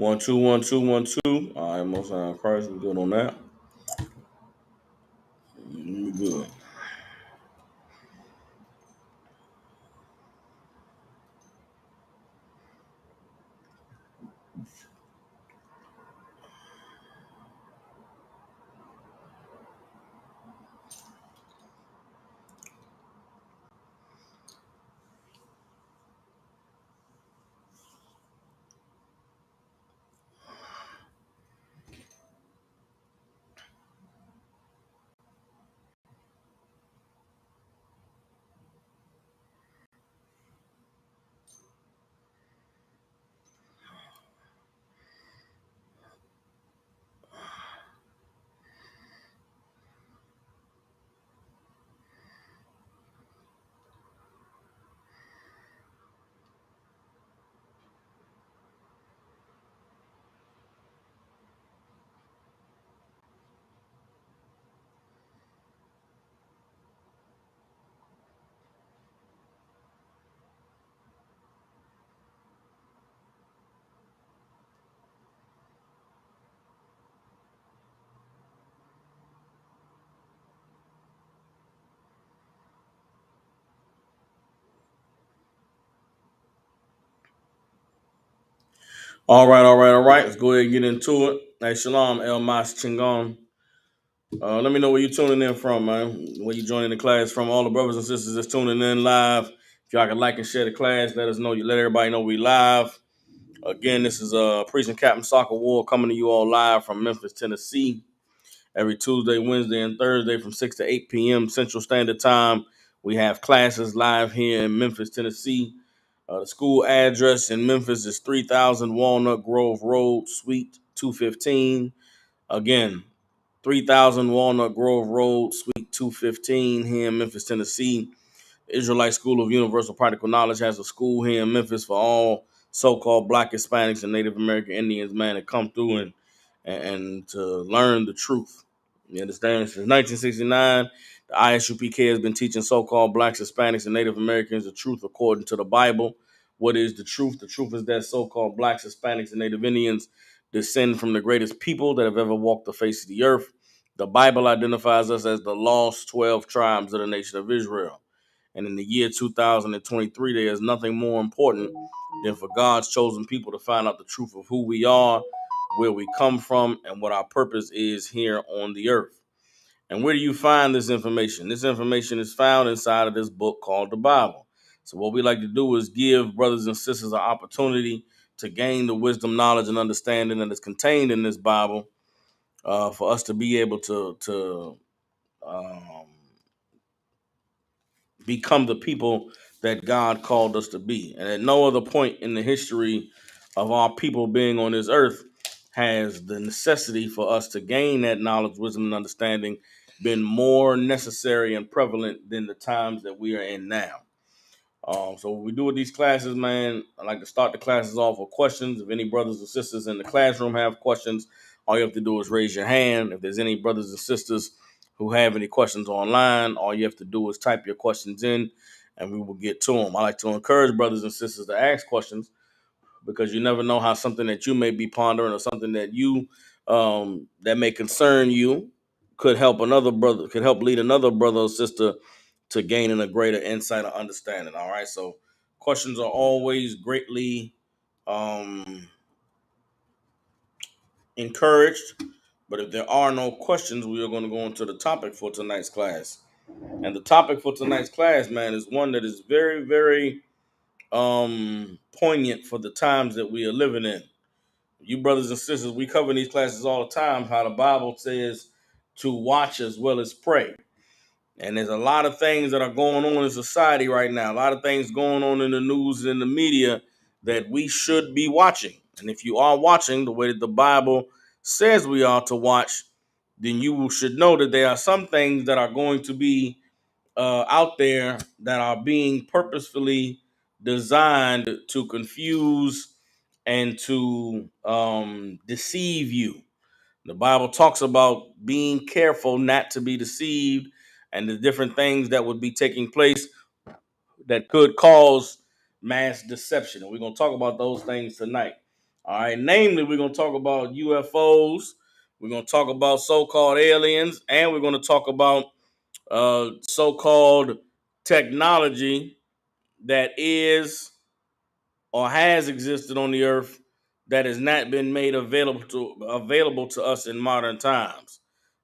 1 2 1 2 1 2. All right, most high Christ, we good on that. We good. All right. Let's go ahead and get into it. Hey, Shalom, El Mas Chingon. Let me know where you're tuning in from, man. Where you joining the class from. All the brothers and sisters that's tuning in live. If y'all can like and share the class, let us know. You let everybody know we live. Again, this is Preaching Captain Soccer War coming to you all live from Memphis, Tennessee. Every Tuesday, Wednesday, and Thursday from 6 to 8 p.m. Central Standard Time. We have classes live here in Memphis, Tennessee. The school address in Memphis is 3000 Walnut Grove Road, Suite 215. Again, 3000 Walnut Grove Road, Suite 215 here in Memphis, Tennessee. The Israelite School of Universal Practical Knowledge has a school here in Memphis for all so-called Black Hispanics and Native American Indians, man, to come through and to learn the truth. You understand? Since 1969, the ISUPK has been teaching so-called Blacks, Hispanics, and Native Americans the truth according to the Bible. What is the truth? The truth is that so-called Blacks, Hispanics, and Native Indians descend from the greatest people that have ever walked the face of the earth. The Bible identifies us as the lost 12 tribes of the nation of Israel. And in the year 2023, there is nothing more important than for God's chosen people to find out the truth of who we are, where we come from, and what our purpose is here on the earth. And where do you find this information? This information is found inside of this book called the Bible. So what we like to do is give brothers and sisters an opportunity to gain the wisdom, knowledge, and understanding that is contained in this Bible, for us to be able to um, become the people that God called us to be. And at no other point in the history of our people being on this earth has the necessity for us to gain that knowledge, wisdom, and understanding been more necessary and prevalent than the times that we are in now. So what we do with these classes, man, I like to start the classes off with questions. If any brothers and sisters in the classroom have questions, all you have to do is raise your hand. If there's any brothers and sisters who have any questions online, all you have to do is type your questions in and we will get to them. I like to encourage brothers and sisters to ask questions because you never know how something that you may be pondering or something that you that may concern you could help another brother, could help lead another brother or sister to gaining a greater insight or understanding. All right. So questions are always greatly um, encouraged. But if there are no questions, we are going to go into the topic for tonight's class. And the topic for tonight's class, man, is one that is very, very poignant for the times that we are living in. You brothers and sisters, we cover in these classes all the time how the Bible says to watch as well as pray. And there's a lot of things that are going on in society right now, a lot of things going on in the news and in the media that we should be watching. And if you are watching the way that the Bible says we are to watch, then you should know that there are some things that are going to be out there that are being purposefully designed to confuse and to deceive you. The Bible talks about being careful not to be deceived and the different things that would be taking place that could cause mass deception. And we're going to talk about those things tonight. All right. Namely, we're going to talk about UFOs. We're going to talk about so-called aliens, and we're going to talk about so-called technology that is or has existed on the earth that has not been made available to us in modern times.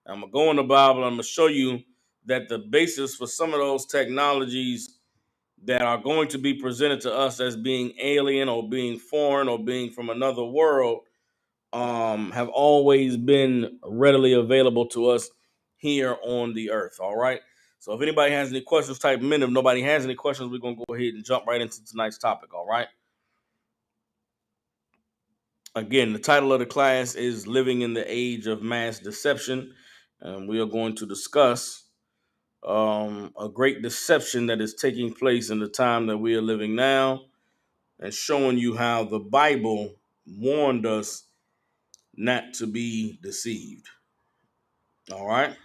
I'm gonna go in the Bible. I'm gonna show you that the basis for some of those technologies that are going to be presented to us as being alien or being foreign or being from another world have always been readily available to us here on the earth. All right. So if anybody has any questions, type them in. If nobody has any questions, we're gonna go ahead and jump right into tonight's topic. All right. Again, the title of the class is Living in the Age of Mass Deception. And we are going to discuss a great deception that is taking place in the time that we are living now and showing you how the Bible warned us not to be deceived. All right.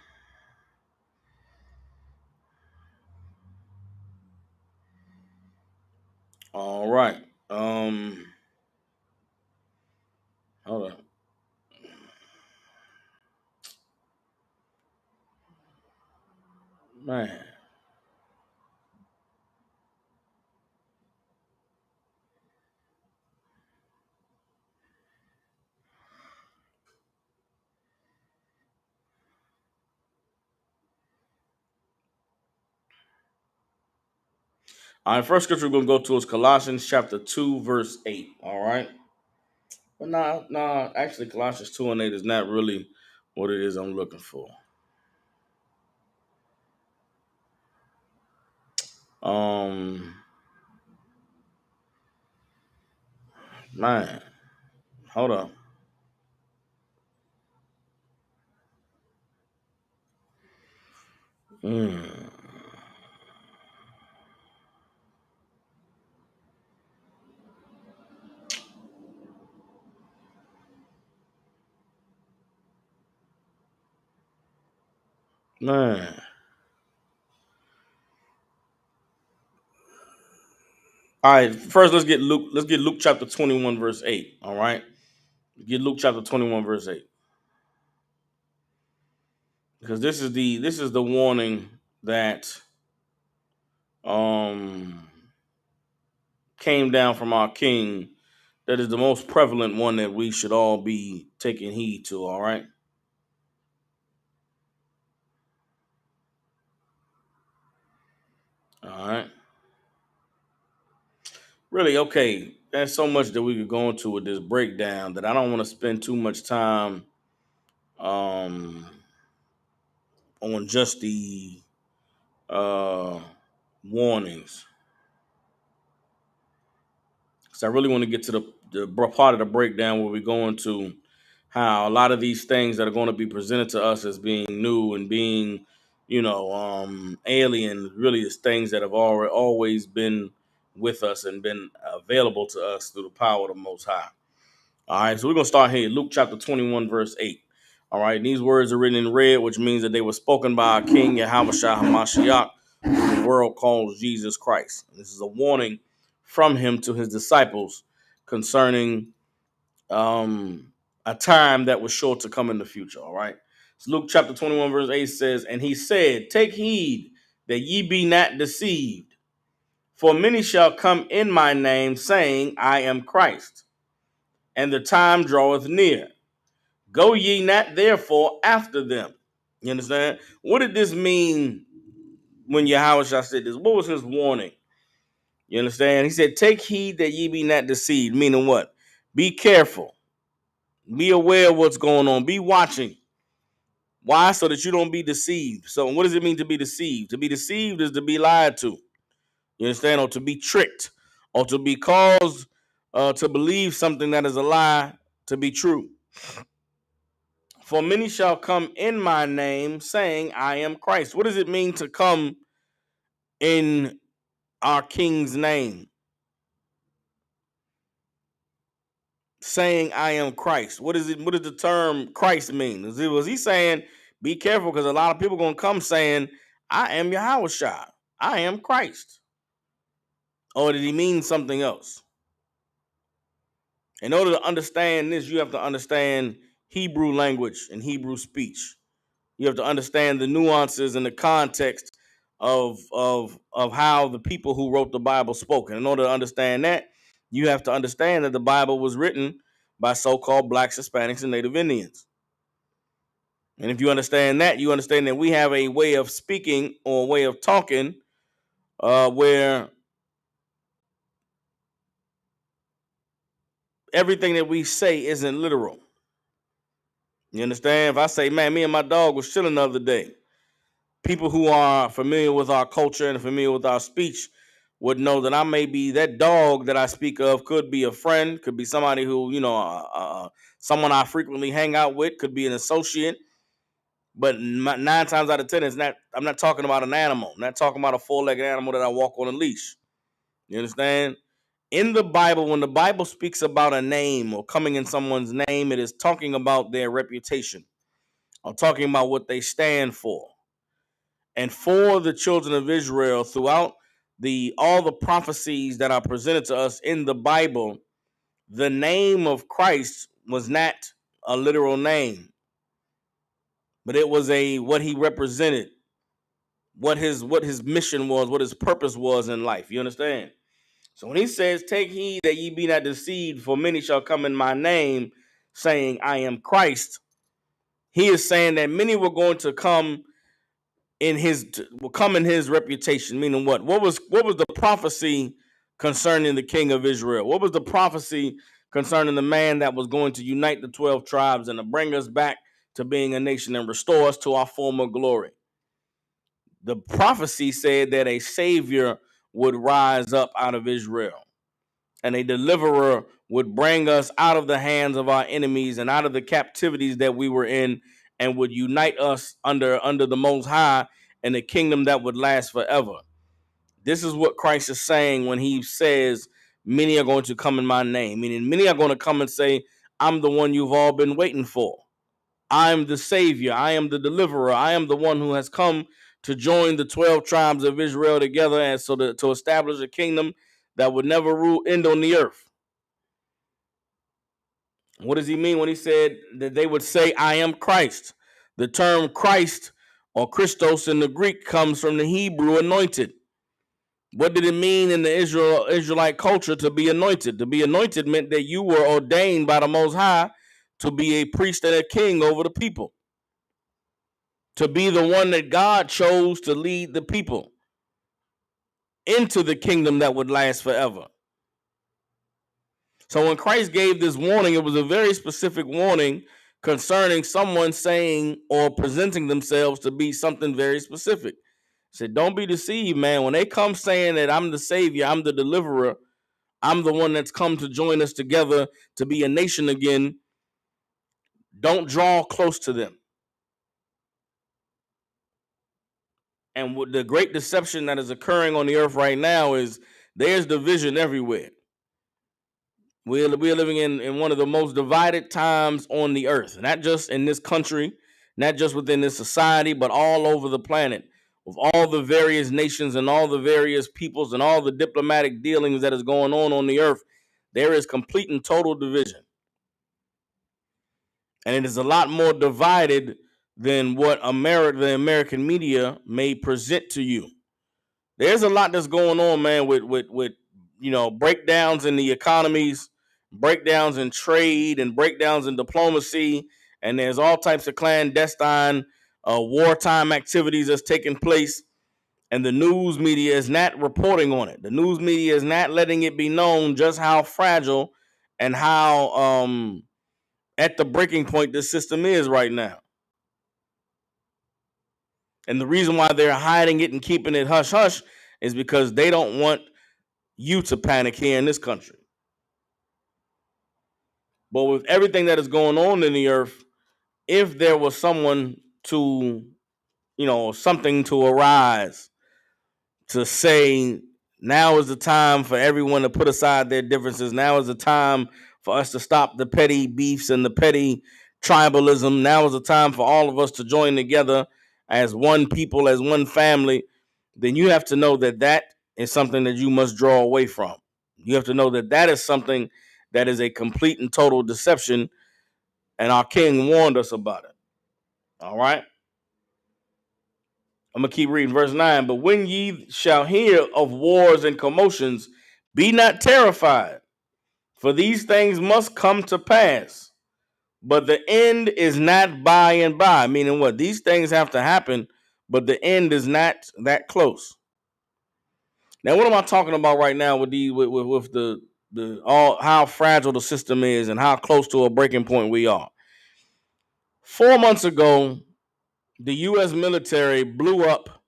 All right. Hold on. Man. All right, first scripture we're going to go to is Colossians chapter 2, verse 8. All right. But no, actually, Colossians 2 and 8 is not really what it is I'm looking for. Um, Man, hold on. Mm, man. All right, first let's get Luke. Let's get Luke chapter 21, verse 8. All right. Get Luke chapter 21, verse 8. Because this is the warning that um came down from our king. That is the most prevalent one that we should all be taking heed to. All right. All right. Really, okay. There's so much that we could go into with this breakdown that I don't want to spend too much time um on just the uh warnings. So I really want to get to the part of the breakdown where we go into how a lot of these things that are going to be presented to us as being new and being, alien, really is things that have always been with us and been available to us through the power of the Most High. All right, so we're going to start here. Luke chapter 21, verse 8. All right, these words are written in red, which means that they were spoken by our King Yahweh HaMashiach, who the world calls Jesus Christ. This is a warning from him to his disciples concerning a time that was sure to come in the future. All right, so Luke chapter 21, verse 8 says, And he said, Take heed that ye be not deceived, for many shall come in my name, saying, I am Christ, and the time draweth near. Go ye not therefore after them. You understand? What did this mean when Yahweh said this? What was his warning? You understand? He said, Take heed that ye be not deceived. Meaning what? Be careful. Be aware of what's going on. Be watching. Why? So that you don't be deceived. So what does it mean to be deceived? To be deceived is to be lied to. You understand? Or to be tricked. Or to be caused to believe something that is a lie to be true. For many shall come in my name, saying, I am Christ. What does it mean to come in our King's name? Saying, I am Christ. What is it? What does the term Christ mean? Was he saying, be careful, because a lot of people going to come saying, I am Yahweh Shai. I am Christ. Or did he mean something else? In order to understand this, you have to understand Hebrew language and Hebrew speech. You have to understand the nuances and the context of how the people who wrote the Bible spoke. And in order to understand that, you have to understand that the Bible was written by so-called blacks, Hispanics, and Native Indians. And if you understand that, you understand that we have a way of speaking or a way of talking where everything that we say isn't literal. You understand? If I say, man, me and my dog was chilling the other day, people who are familiar with our culture and familiar with our speech would know that I may be that dog that I speak of could be a friend, could be somebody who, someone I frequently hang out with, could be an associate. But 9 times out of 10, I'm not talking about an animal. I'm not talking about a 4-legged animal that I walk on a leash. You understand? In the Bible, when the Bible speaks about a name or coming in someone's name, it is talking about their reputation. I'm talking about what they stand for. And for the children of Israel, throughout all the prophecies that are presented to us in the Bible, the name of Christ was not a literal name, but it was what he represented, what his mission was, what his purpose was in life. You understand? So when he says, "Take heed that ye be not deceived, for many shall come in my name, saying, I am Christ," he is saying that many were going to come in his reputation. Meaning what? What was the prophecy concerning the king of Israel? What was the prophecy concerning the man that was going to unite the 12 tribes and to bring us back to being a nation and restore us to our former glory? The prophecy said that a savior would rise up out of Israel, and a deliverer would bring us out of the hands of our enemies and out of the captivities that we were in, and would unite us under the Most High in a kingdom that would last forever. This is what Christ is saying when he says, many are going to come in my name, meaning many are going to come and say, I'm the one you've all been waiting for. I am the Savior. I am the deliverer. I am the one who has come to join the 12 tribes of Israel together, and so to establish a kingdom that would never end on the earth. What does he mean when he said that they would say, I am Christ? The term Christ or Christos in the Greek comes from the Hebrew anointed. What did it mean in the Israelite culture to be anointed? To be anointed meant that you were ordained by the Most High to be a priest and a king over the people, to be the one that God chose to lead the people into the kingdom that would last forever. So when Christ gave this warning, it was a very specific warning concerning someone saying or presenting themselves to be something very specific. He said, don't be deceived, man. When they come saying that I'm the Savior, I'm the deliverer, I'm the one that's come to join us together to be a nation again, don't draw close to them. And what the great deception that is occurring on the earth right now is there's division everywhere. We're living in one of the most divided times on the earth, not just in this country, not just within this society, but all over the planet, with all the various nations and all the various peoples and all the diplomatic dealings that is going on the earth. There is complete and total division. And it is a lot more divided than what the American media may present to you. There's a lot that's going on, man, with breakdowns in the economies, breakdowns in trade, and breakdowns in diplomacy, and there's all types of clandestine wartime activities that's taking place, and the news media is not reporting on it. The news media is not letting it be known just how fragile and how at the breaking point this system is right now. And the reason why they're hiding it and keeping it hush hush is because they don't want you to panic here in this country. But with everything that is going on in the earth, if there was someone to, something to arise to say, now is the time for everyone to put aside their differences. Now is the time for us to stop the petty beefs and the petty tribalism. Now is the time for all of us to join together as one people, as one family. Then you have to know that is something that you must draw away from. You have to know that is something that is a complete and total deception, and our king warned us about it. All right? I'm going to keep reading verse 9. But when ye shall hear of wars and commotions, be not terrified, for these things must come to pass. But the end is not by and by. Meaning what? These things have to happen, but the end is not that close. Now, what am I talking about right now with the all how fragile the system is and how close to a breaking point we are? 4 months ago, the U.S. military blew up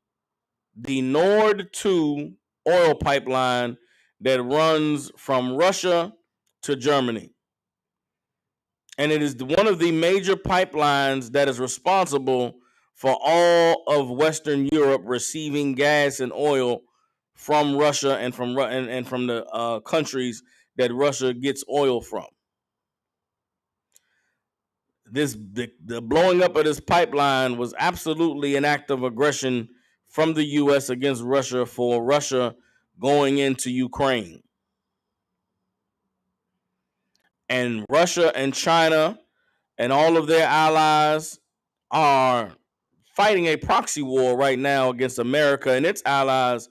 the Nord 2 oil pipeline that runs from Russia to Germany. And it is one of the major pipelines that is responsible for all of Western Europe receiving gas and oil from Russia and from the countries that Russia gets oil from. The blowing up of this pipeline was absolutely an act of aggression from the U.S. against Russia for Russia going into Ukraine. And Russia and China and all of their allies are fighting a proxy war right now against America and its allies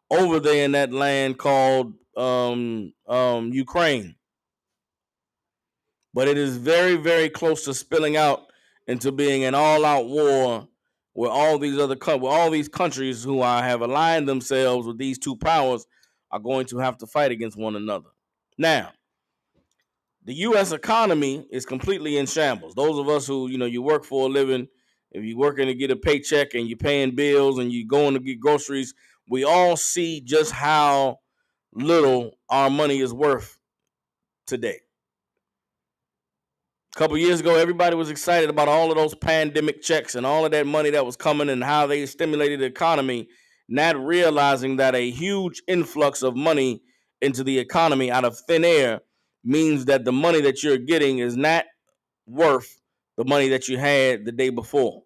over there in that land called Ukraine. But it is very, very close to spilling out into being an all-out war where all these countries who have aligned themselves with these two powers are going to have to fight against one another. Now, the U.S. economy is completely in shambles. Those of us who, you work for a living, if you're working to get a paycheck and you're paying bills and you're going to get groceries, we all see just how little our money is worth today. A couple years ago, everybody was excited about all of those pandemic checks and all of that money that was coming and how they stimulated the economy, not realizing that a huge influx of money into the economy out of thin air means that the money that you're getting is not worth the money that you had the day before.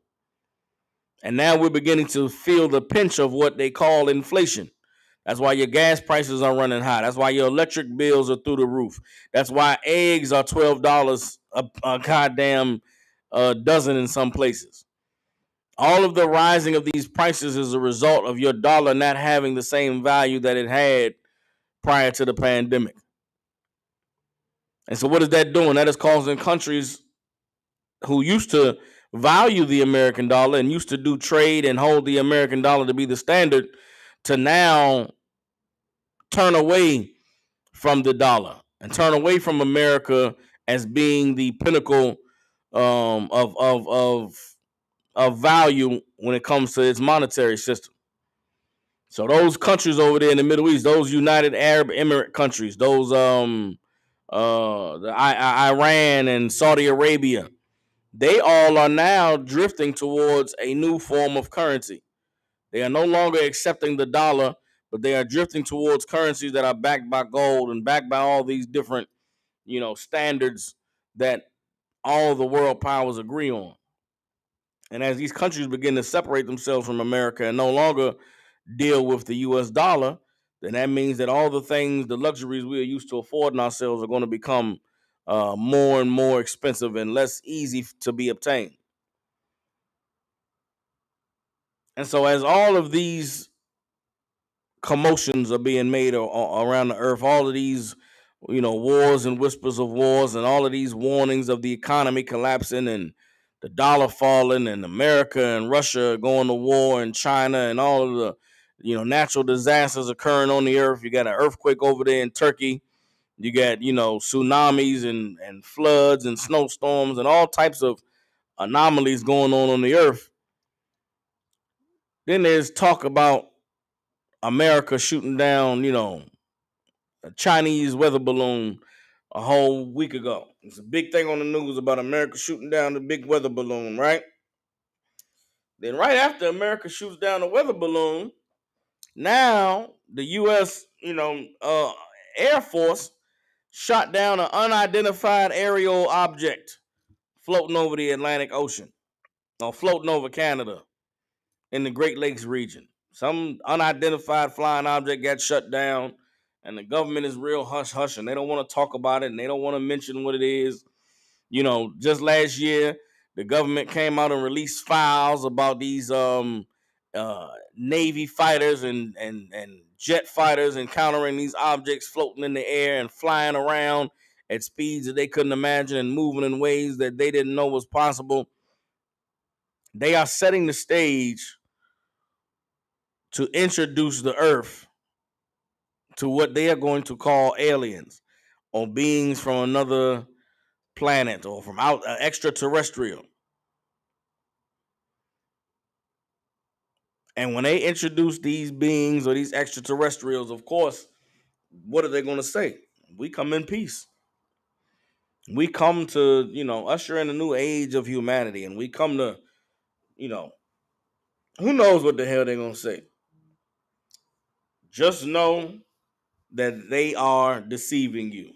And now we're beginning to feel the pinch of what they call inflation. That's why your gas prices are running high. That's why your electric bills are through the roof. That's why eggs are $12 a goddamn dozen in some places. All of the rising of these prices is a result of your dollar not having the same value that it had prior to the pandemic. And so what is that doing? That is causing countries who used to value the American dollar and used to do trade and hold the American dollar to be the standard to now turn away from the dollar and turn away from America as being the pinnacle of value when it comes to its monetary system. So those countries over there in the Middle East, those United Arab Emirates countries, those Iran and Saudi Arabia, they all are now drifting towards a new form of currency. They are no longer accepting the dollar, but they are drifting towards currencies that are backed by gold and backed by all these different, standards that all the world powers agree on. And as these countries begin to separate themselves from America and no longer deal with the US dollar, then that means that all the things, the luxuries we are used to affording ourselves are going to become more and more expensive and less easy to be obtained. And so as all of these commotions are being made around the earth, all of these, wars and whispers of wars and all of these warnings of the economy collapsing and the dollar falling and America and Russia going to war and China and all of the, natural disasters occurring on the earth. You got an earthquake over there in Turkey. You got, tsunamis and floods and snowstorms and all types of anomalies going on the earth. Then there's talk about America shooting down, a Chinese weather balloon a whole week ago. It's a big thing on the news about America shooting down the big weather balloon, right? Then right after America shoots down the weather balloon, now the U.S., Air Force shot down an unidentified aerial object floating over the Atlantic Ocean or floating over Canada in the Great Lakes region. Some unidentified flying object got shut down and the government is real hush hush, and they don't want to talk about it, and they don't want to mention what it is. Just last year, the government came out and released files about these Navy fighters and jet fighters encountering these objects floating in the air and flying around at speeds that they couldn't imagine and moving in ways that they didn't know was possible. They are setting the stage to introduce the Earth to what they are going to call aliens or beings from another planet or from out extraterrestrial. And when they introduce these beings or these extraterrestrials, of course, what are they going to say? We come in peace. We come to, usher in a new age of humanity. And we come to, you know, who knows what the hell they're going to say. Just know that they are deceiving you.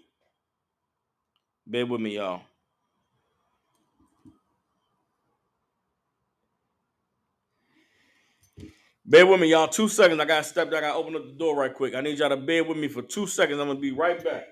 Bear with me, y'all. Bear with me, y'all. 2 seconds. I got to step back. I got to open up the door right quick. I need y'all to bear with me for 2 seconds. I'm going to be right back.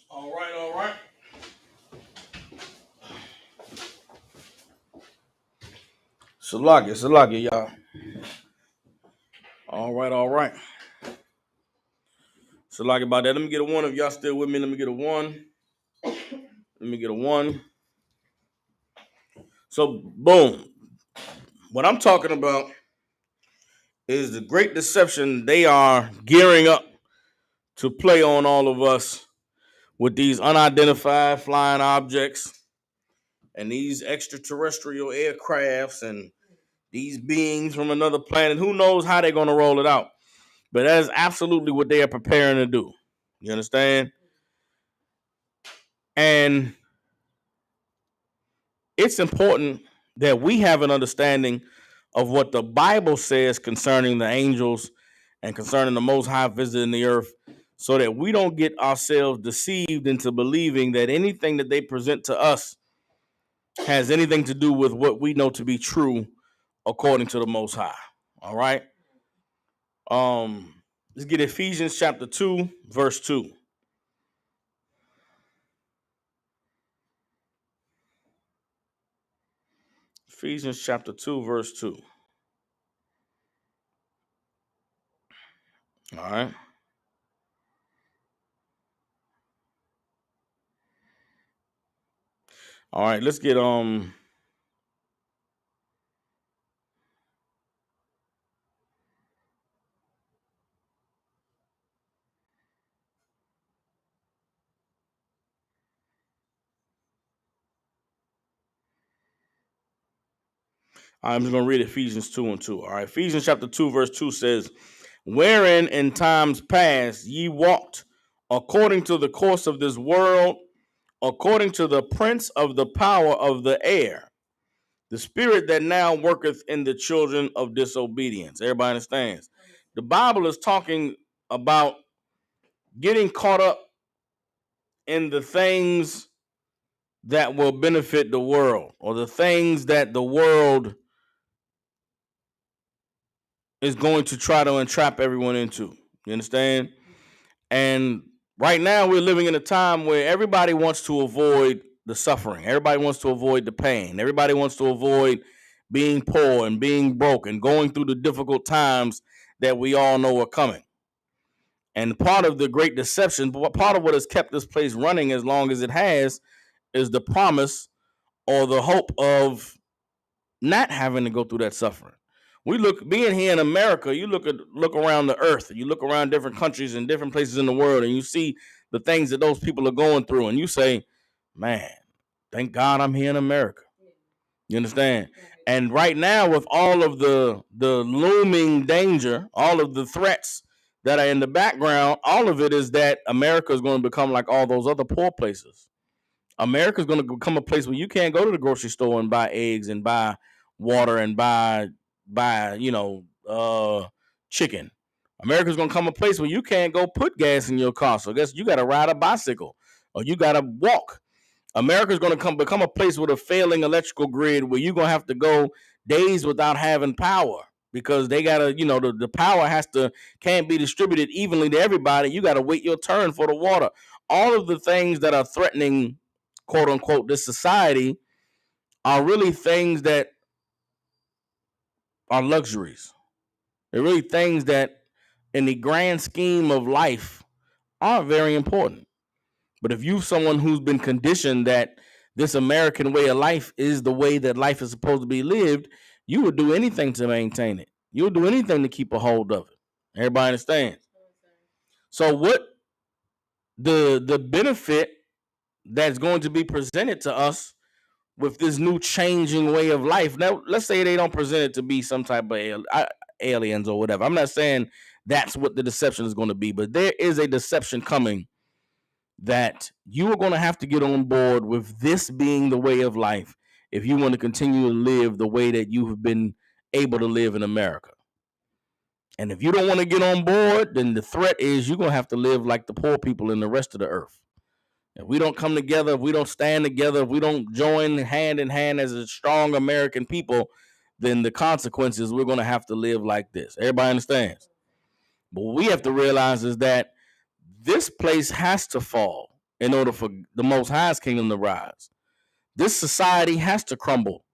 All right, all right. Salakia, y'all. All right. Salakia about that. Let me get a one. If y'all still with me, let me get a one. Let me get a one. So, boom. What I'm talking about is the great deception they are gearing up to play on all of us with these unidentified flying objects and these extraterrestrial aircrafts and these beings from another planet. Who knows how they're going to roll it out? But that is absolutely what they are preparing to do. You understand? And it's important that we have an understanding of what the Bible says concerning the angels and concerning the Most High visiting the earth, so that we don't get ourselves deceived into believing that anything that they present to us has anything to do with what we know to be true according to the Most High. All right. Let's get Ephesians chapter 2, verse 2. Ephesians chapter 2, verse 2. All right. All right, let's get I'm just going to read Ephesians 2 and 2. All right. Ephesians chapter 2, verse 2 says, wherein in times past ye walked according to the course of this world, according to the prince of the power of the air, the spirit that now worketh in the children of disobedience. Everybody understands? The Bible is talking about getting caught up in the things that will benefit the world, or the things that the world is going to try to entrap everyone into. You understand? And right now we're living in a time where everybody wants to avoid the suffering. Everybody wants to avoid the pain. Everybody wants to avoid being poor and being broke and going through the difficult times that we all know are coming. And part of the great deception, part of what has kept this place running as long as it has, is the promise or the hope of not having to go through that suffering. We look, being here in America, you look around the earth, you look around different countries and different places in the world, and you see the things that those people are going through, and you say, man, thank God I'm here in America. You understand? And right now, with all of the looming danger, all of the threats that are in the background, all of it is that America is going to become like all those other poor places. America is going to become a place where you can't go to the grocery store and buy eggs and buy water and buy chicken. America's going to come a place where you can't go put gas in your car. So I guess you got to ride a bicycle or you got to walk. America's going to become a place with a failing electrical grid where you're going to have to go days without having power because they got to, the power can't be distributed evenly to everybody. You got to wait your turn for the water. All of the things that are threatening, quote unquote, this society are really things that are luxuries. They're really things that in the grand scheme of life aren't very important. But if you're someone who's been conditioned that this American way of life is the way that life is supposed to be lived, you would do anything to maintain it. You would do anything to keep a hold of it. Everybody understands? So what the benefit that's going to be presented to us with this new changing way of life. Now, let's say they don't present it to be some type of aliens or whatever. I'm not saying that's what the deception is going to be, but there is a deception coming that you are going to have to get on board with this being the way of life if you want to continue to live the way that you have been able to live in America. And if you don't want to get on board, then the threat is you're going to have to live like the poor people in the rest of the earth. If we don't come together, if we don't stand together, if we don't join hand in hand as a strong American people, then the consequences, we're going to have to live like this. Everybody understands? But what we have to realize is that this place has to fall in order for the Most High's kingdom to rise. This society has to crumble.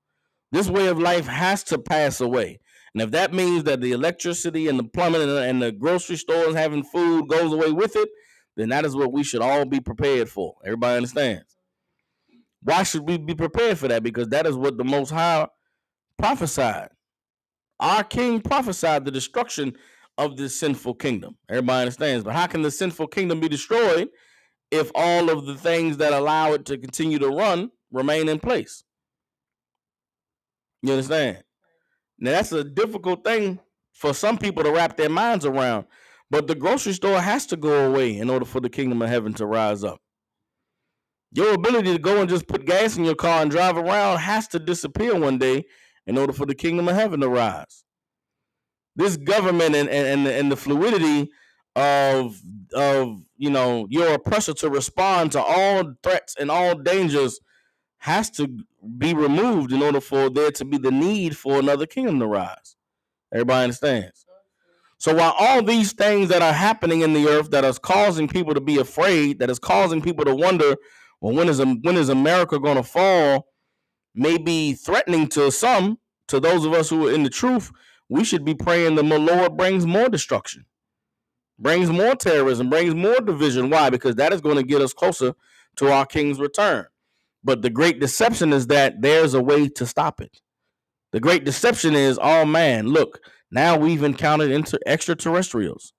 This way of life has to pass away. And if that means that the electricity and the plumbing and the grocery stores having food goes away with it, then that is what we should all be prepared for. Everybody understands? Why should we be prepared for that? Because that is what the Most High prophesied. Our King prophesied the destruction of this sinful kingdom. Everybody understands. But how can the sinful kingdom be destroyed if all of the things that allow it to continue to run remain in place? You understand? Now, that's a difficult thing for some people to wrap their minds around. But the grocery store has to go away in order for the kingdom of heaven to rise up. Your ability to go and just put gas in your car and drive around has to disappear one day in order for the kingdom of heaven to rise. This government and the fluidity of your oppressor to respond to all threats and all dangers has to be removed in order for there to be the need for another kingdom to rise. Everybody understands? So while all these things that are happening in the earth that is causing people to be afraid, that is causing people to wonder, well, when is America going to fall, may be threatening to some, to those of us who are in the truth, we should be praying the Lord brings more destruction, brings more terrorism, brings more division. Why? Because that is going to get us closer to our King's return. But the great deception is that there's a way to stop it. The great deception is, oh man, look, now we've encountered extraterrestrials.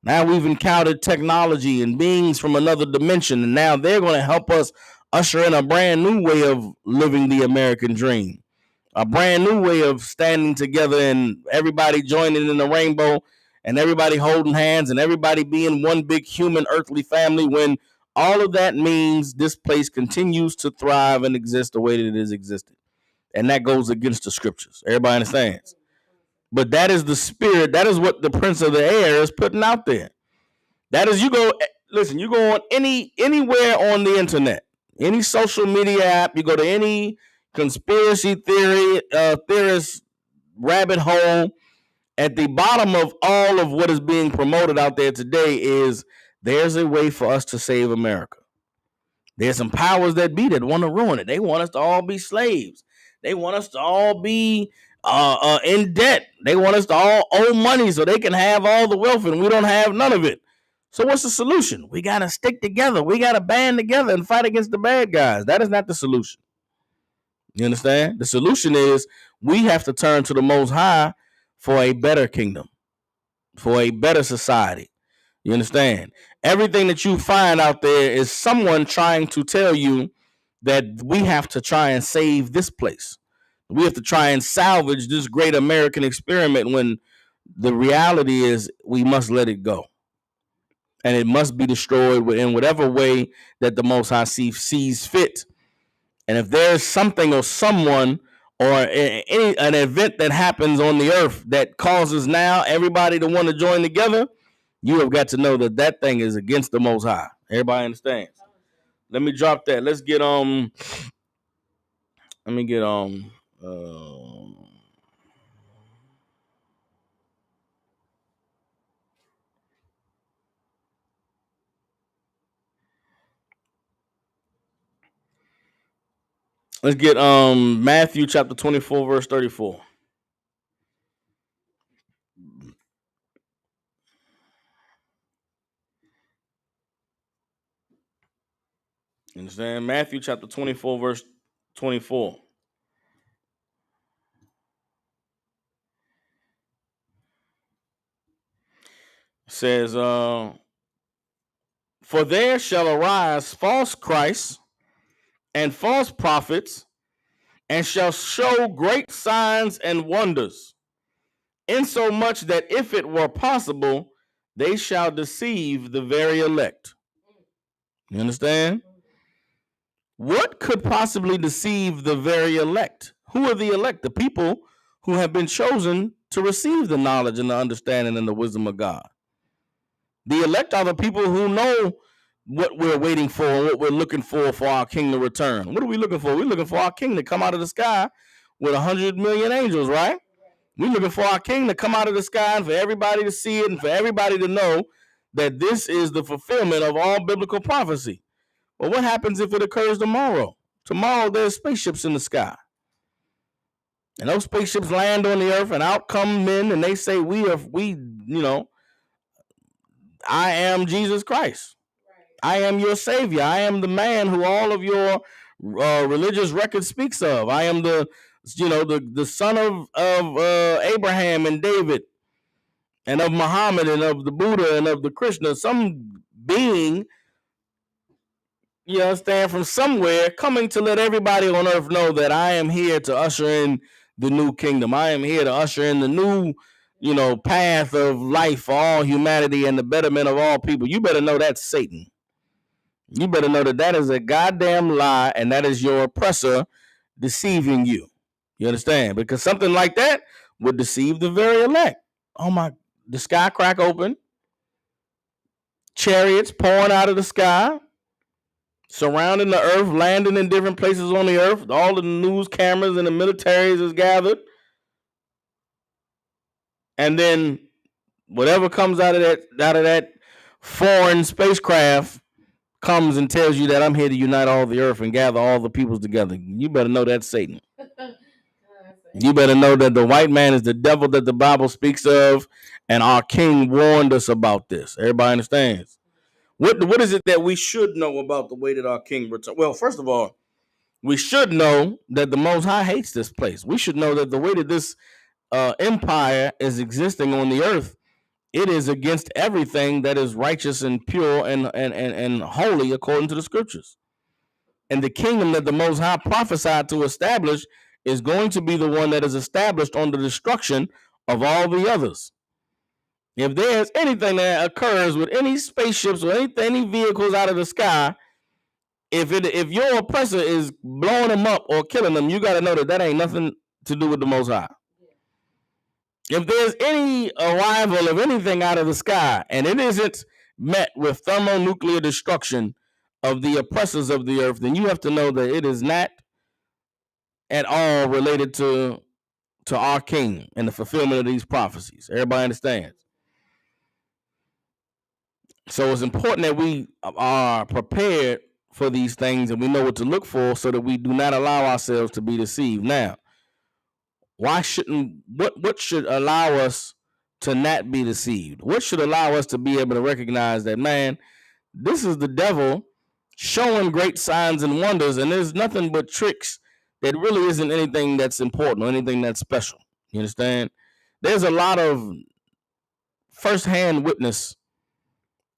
Now we've encountered technology and beings from another dimension, and now they're going to help us usher in a brand new way of living the American dream. a brand new way of standing together and everybody joining in the rainbow and everybody holding hands and everybody being one big human earthly family, when all of that means this place continues to thrive and exist the way that it has existed. And that goes against the scriptures. Everybody understands. But that is the spirit. That is what the Prince of the Air is putting out there. That is, you go on anywhere on the internet, any social media app, you go to any conspiracy theorist rabbit hole. At the bottom of all of what is being promoted out there today is there's a way for us to save America. There's some powers that be that want to ruin it. They want us to all be slaves. They want us to all be in debt. They want us to all owe money so they can have all the wealth and we don't have none of it. So what's the solution? We got to stick together. We got to band together and fight against the bad guys. That is not the solution. You understand? The solution is we have to turn to the Most High for a better kingdom, for a better society. You understand? Everything that you find out there is someone trying to tell you that we have to try and save this place. We have to try and salvage this great American experiment, when the reality is we must let it go. And it must be destroyed in whatever way that the Most High sees fit. And if there's something or someone or an event that happens on the earth that causes now everybody to want to join together, you have got to know that that thing is against the Most High. Everybody understands? Let me drop that. Let's get Matthew chapter 24 verse 34. Understand? Matthew chapter 24 verse 24 says, for there shall arise false Christs and false prophets, and shall show great signs and wonders, insomuch that if it were possible, they shall deceive the very elect. You understand? What could possibly deceive the very elect? Who are the elect? The people who have been chosen to receive the knowledge and the understanding and the wisdom of God. The elect are the people who know what we're waiting for and what we're looking for our king to return. What are we looking for? We're looking for our king to come out of the sky with 100 million angels, right? We're looking for our king to come out of the sky and for everybody to see it and for everybody to know that this is the fulfillment of all biblical prophecy. But what happens if it occurs tomorrow? Tomorrow there's spaceships in the sky. And those spaceships land on the earth and out come men and they say, I am Jesus Christ. I am your savior. I am the man who all of your religious record speaks of. I am the son of Abraham and David and of Muhammad and of the Buddha and of the Krishna. Some being, you understand, from somewhere coming to let everybody on earth know that I am here to usher in the new kingdom. I am here to usher in the new, path of life for all humanity and the betterment of all people. You better know that's Satan. You better know that that is a goddamn lie, and that is your oppressor deceiving you. You understand? Because something like that would deceive the very elect. The sky crack open, chariots pouring out of the sky, surrounding the earth, landing in different places on the earth. All the news cameras and the militaries is gathered. And then whatever comes out of that foreign spacecraft comes and tells you that I'm here to unite all the earth and gather all the peoples together. You better know that's Satan. You better know that the white man is the devil that the Bible speaks of, and our king warned us about this. Everybody understands? What is it that we should know about the way that our king returns? Well, first of all, we should know that the Most High hates this place. We should know that the way that this empire is existing on the earth, it is against everything that is righteous and pure and holy according to the scriptures. And the kingdom that the Most High prophesied to establish is going to be the one that is established on the destruction of all the others. If there's anything that occurs with any spaceships or any vehicles out of the sky, if your oppressor is blowing them up or killing them, you got to know that ain't nothing to do with the Most High. If there's any arrival of anything out of the sky and it isn't met with thermonuclear destruction of the oppressors of the earth, then you have to know that it is not at all related to our King and the fulfillment of these prophecies. Everybody understands? So it's important that we are prepared for these things and we know what to look for so that we do not allow ourselves to be deceived. Now, what should allow us to not be deceived? What should allow us to be able to recognize that, man, this is the devil showing great signs and wonders, and there's nothing but tricks that really isn't anything that's important or anything that's special. You understand? There's a lot of firsthand witness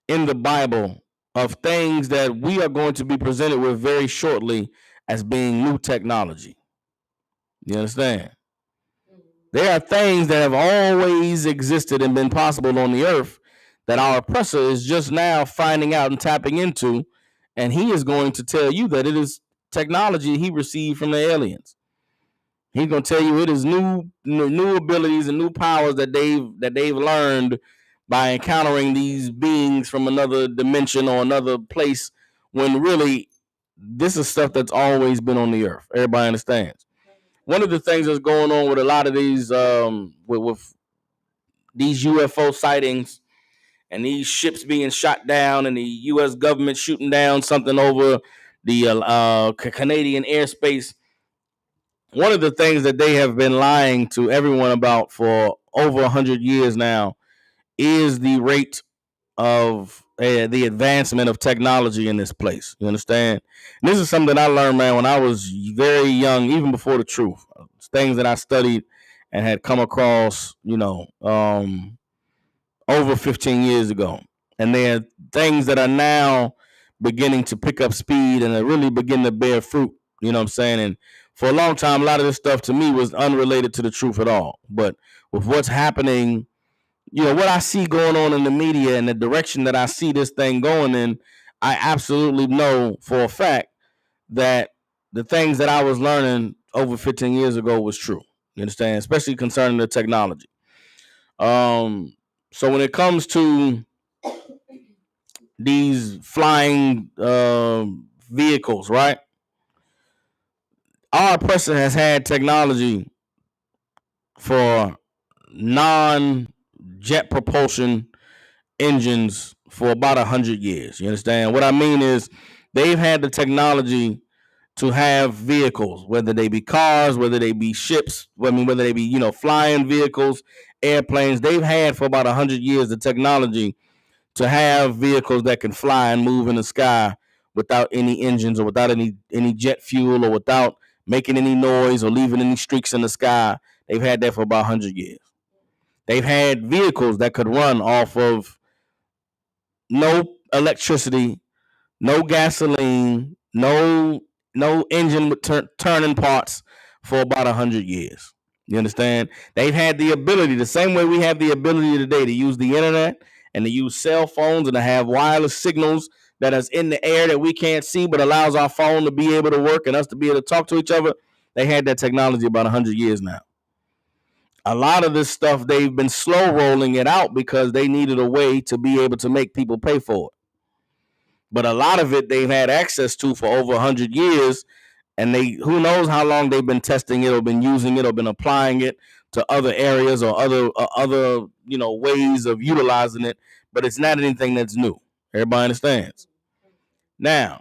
in the Bible of things that we are going to be presented with very shortly as being new technology. You understand? There are things that have always existed and been possible on the earth that our oppressor is just now finding out and tapping into, and he is going to tell you that it is technology he received from the aliens. He's going to tell you it is new abilities and new powers that they've learned by encountering these beings from another dimension or another place, when really this is stuff that's always been on the earth. Everybody understands. One of the things that's going on with a lot of these with these UFO sightings and these ships being shot down and the U.S. government shooting down something over the Canadian airspace, one of the things that they have been lying to everyone about for over 100 years now is the rate of the advancement of technology in this place. You understand? And this is something I learned, man, when I was very young, even before the truth. It's things that I studied and had come across, over 15 years ago. And they're things that are now beginning to pick up speed and are really begin to bear fruit. You know what I'm saying? And for a long time, a lot of this stuff to me was unrelated to the truth at all. But with what's happening, what I see going on in the media and the direction that I see this thing going in, I absolutely know for a fact that the things that I was learning over 15 years ago was true. You understand? Especially concerning the technology. So when it comes to these flying vehicles, right? Our oppressor has had technology for non-jet propulsion engines for about 100 years. You understand? What I mean is they've had the technology to have vehicles, whether they be cars, whether they be ships, whether they be, flying vehicles, airplanes. They've had for about 100 years the technology to have vehicles that can fly and move in the sky without any engines or without any jet fuel or without making any noise or leaving any streaks in the sky. They've had that for about 100 years. They've had vehicles that could run off of no electricity, no gasoline, no engine with turning parts for about 100 years. You understand? They've had the ability, the same way we have the ability today to use the internet and to use cell phones and to have wireless signals that is in the air that we can't see but allows our phone to be able to work and us to be able to talk to each other. They had that technology about 100 years now. A lot of this stuff, they've been slow rolling it out because they needed a way to be able to make people pay for it. But a lot of it they've had access to for over 100 years, and who knows how long they've been testing it or been using it or been applying it to other areas or other ways of utilizing it. But it's not anything that's new. Everybody understands. Now,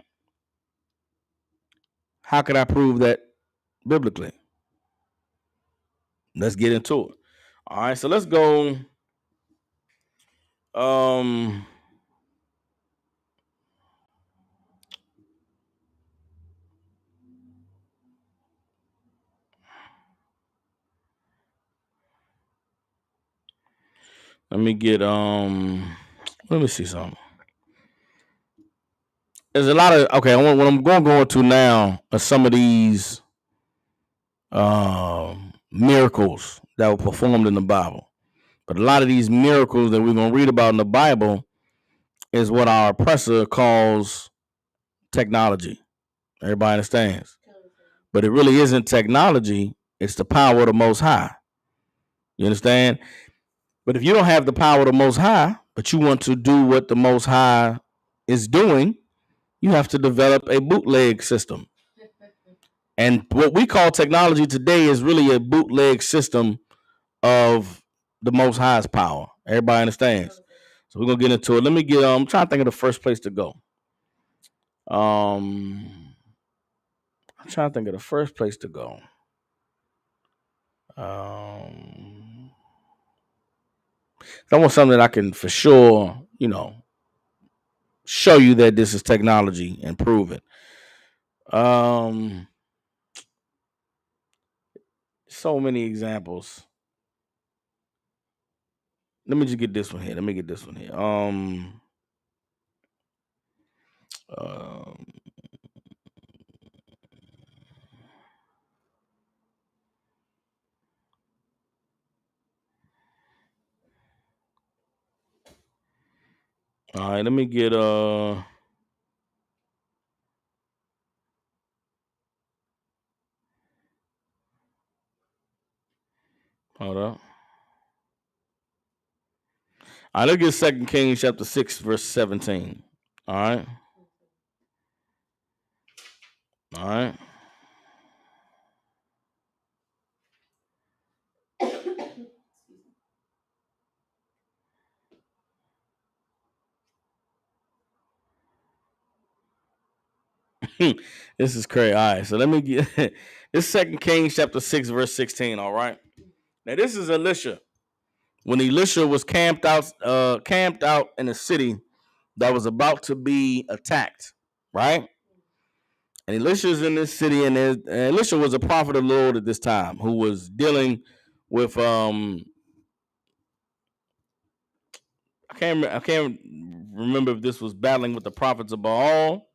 how could I prove that biblically? Let's get into it. All right, so let's go. Let me get let me see something. There's a lot of what I'm going to now are some of these miracles that were performed in the Bible. But a lot of these miracles that we're going to read about in the Bible is what our oppressor calls technology. Everybody understands. But it really isn't technology. It's the power of the Most High. You understand? But if you don't have the power of the Most High, but you want to do what the Most High is doing, you have to develop a bootleg system. And what we call technology today is really a bootleg system of the Most High's power. Everybody understands. So we're gonna get into it. Let me get. I'm trying to think of the first place to go. I'm trying to think of the first place to go. I want something that I can for sure, show you that this is technology and prove it. So many examples. Let me just get this one here. All right, let me get hold up. All right, let's get 2 Kings chapter 6, verse 17. All right. All right. This is crazy. All right, so let me get this 2 Kings chapter 6, verse 16. All right. Now this is Elisha. When Elisha was camped out in a city that was about to be attacked, right? And Elisha's in this city, and Elisha was a prophet of the Lord at this time who was dealing with I can't remember if this was battling with the prophets of Baal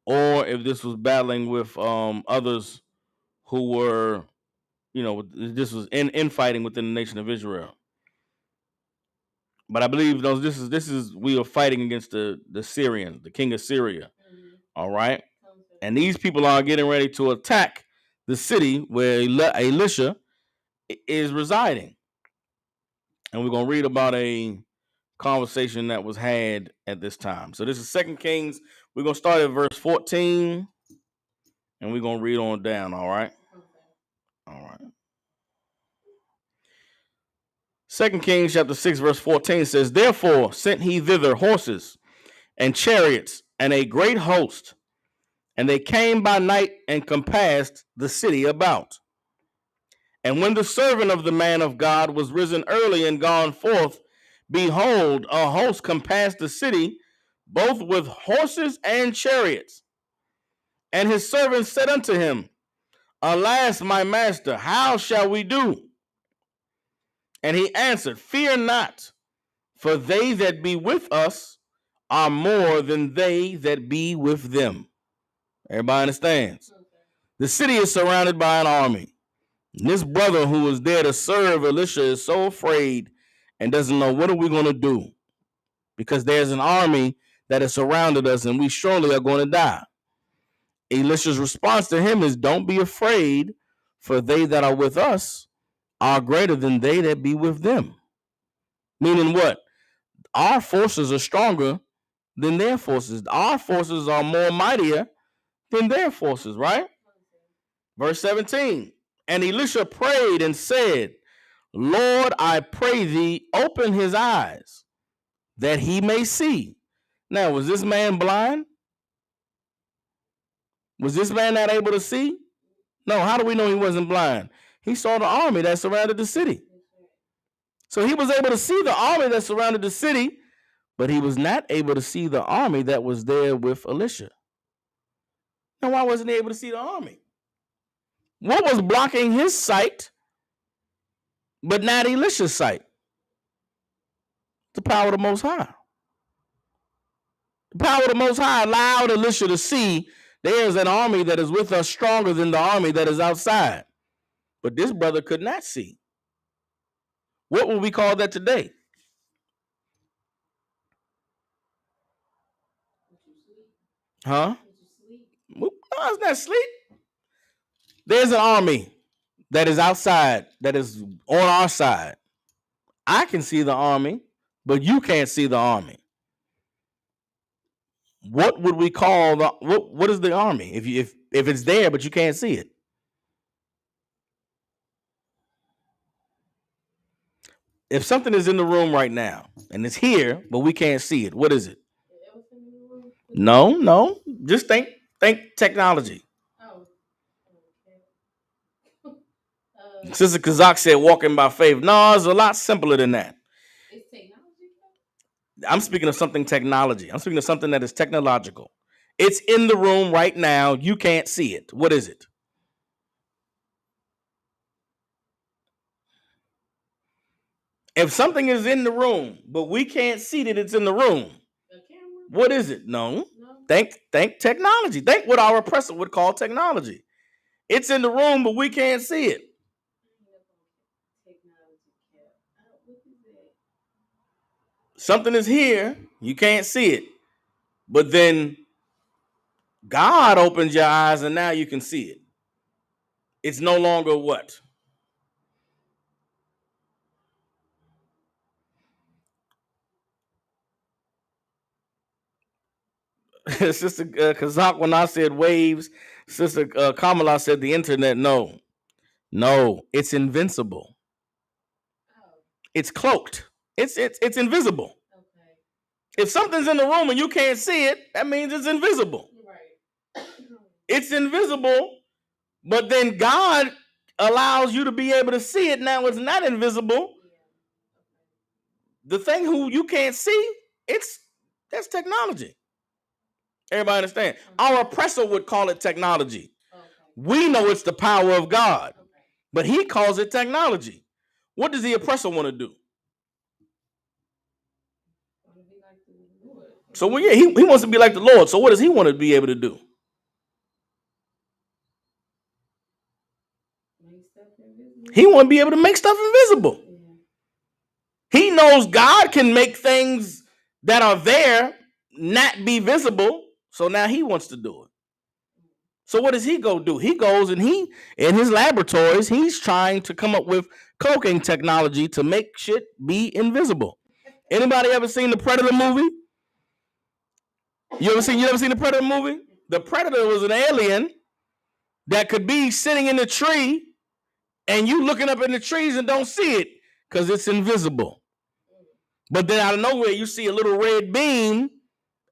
or if this was battling with others who were, this was infighting within the nation of Israel. But I believe this is we are fighting against the Syrians, the king of Syria. Mm-hmm. All right. And these people are getting ready to attack the city where Elisha is residing. And we're going to read about a conversation that was had at this time. So this is 2 Kings. We're going to start at verse 14 and we're going to read on down. All right. Okay. All right. 2 Kings chapter 6 verse 14 says, "Therefore sent he thither horses and chariots and a great host, and they came by night and compassed the city about. And when the servant of the man of God was risen early and gone forth, behold, a host compassed the city, both with horses and chariots. And his servant said unto him, Alas, my master, how shall we do? And he answered, Fear not, for they that be with us are more than they that be with them." Everybody understands? Okay. The city is surrounded by an army. And this brother who was there to serve Elisha is so afraid and doesn't know what are we going to do, because there's an army that has surrounded us and we surely are going to die. Elisha's response to him is, "Don't be afraid, for they that are with us are greater than they that be with them." Meaning what? Our forces are stronger than their forces. Our forces are more mightier than their forces, right? Verse 17. And Elisha prayed and said, "Lord, I pray thee, open his eyes, that he may see." Now, was this man blind? Was this man not able to see? No, how do we know he wasn't blind? He saw the army that surrounded the city. So he was able to see the army that surrounded the city, but he was not able to see the army that was there with Elisha. Now, why wasn't he able to see the army? What was blocking his sight, but not Elisha's sight? The power of the Most High. The power of the Most High allowed Elisha to see There's an army that is with us stronger than the army that is outside. But this brother could not see. What would we call that today? Huh? No, it's not sleep. There's an army that is outside, that is on our side. I can see the army, but you can't see the army. What would we call the what is the army if it's there but you can't see it? If something is in the room right now and it's here but we can't see it, what is it? No. Just think technology. Sister Kazak said walking by faith. No, it's a lot simpler than that. It's technology? I'm speaking of something technology. I'm speaking of something that is technological. It's in the room right now. You can't see it. What is it? If something is in the room, but we can't see that it's in the room, what is it? No. Think technology. Think what our oppressor would call technology. It's in the room, but we can't see it. Something is here, you can't see it. But then God opens your eyes and now you can see it. It's no longer what? Sister Kazak, when I said waves, Sister Kamala said the internet. No, it's invincible. It's cloaked. It's invisible. If something's in the room and you can't see it, that means it's invisible. Right. It's invisible, but then God allows you to be able to see it. Now it's not invisible. The thing who you can't see, that's technology. Everybody understand? Our oppressor would call it technology. We know it's the power of God, but he calls it technology. What does the oppressor want to do? So he wants to be like the Lord. So what does he want to be able to do? He want to be able to make stuff invisible. He knows God can make things that are there not be visible. So now he wants to do it. So what does he go do? He goes and in his laboratories, he's trying to come up with cloaking technology to make shit be invisible. Anybody ever seen the Predator movie? You ever seen the Predator movie? The Predator was an alien that could be sitting in the tree and you looking up in the trees and don't see it because it's invisible. But then out of nowhere, you see a little red beam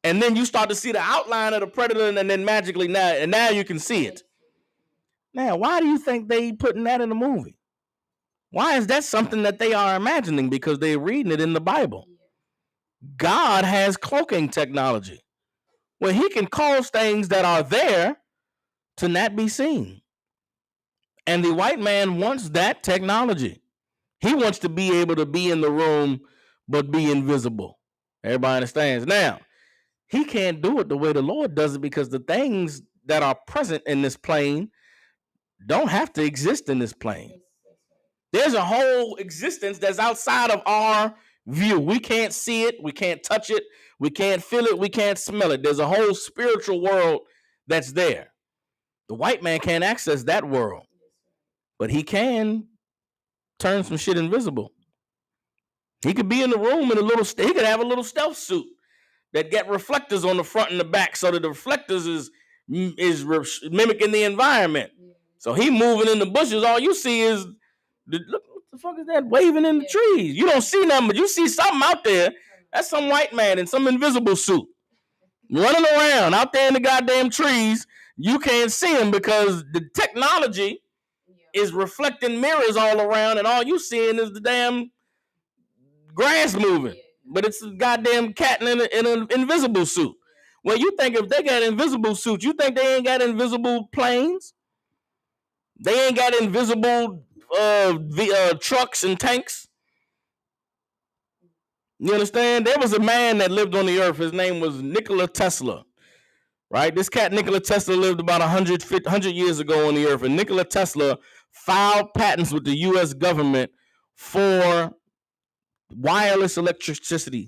and then you start to see the outline of the Predator and then magically now you can see it. Now, why do you think they putting that in the movie? Why is that something that they are imagining? Because they're reading it in the Bible. God has cloaking technology where he can cause things that are there to not be seen. And the white man wants that technology. He wants to be able to be in the room but be invisible. Everybody understands? Now, he can't do it the way the Lord does it because the things that are present in this plane don't have to exist in this plane. There's a whole existence that's outside of our view. We can't see it. We can't touch it. We can't feel it. We can't smell it. There's a whole spiritual world that's there. The white man can't access that world, but he can turn some shit invisible. He could be in the room in he could have a little stealth suit that get reflectors on the front and the back so that the reflectors is mimicking the environment. So he moving in the bushes. All you see is look, what the fuck is that waving in the trees? You don't see nothing, but you see something out there. That's some white man in some invisible suit running around out there in the goddamn trees. You can't see him because the technology is reflecting mirrors all around, and all you seeing is the damn grass moving. But it's a goddamn cat in an invisible suit. Well, you think if they got invisible suits, you think they ain't got invisible planes? They ain't got invisible trucks and tanks? You understand? There was a man that lived on the earth. His name was Nikola Tesla. right? This cat Nikola Tesla lived about 100 years ago on the earth, and Nikola Tesla filed patents with the U.S. government for wireless electrical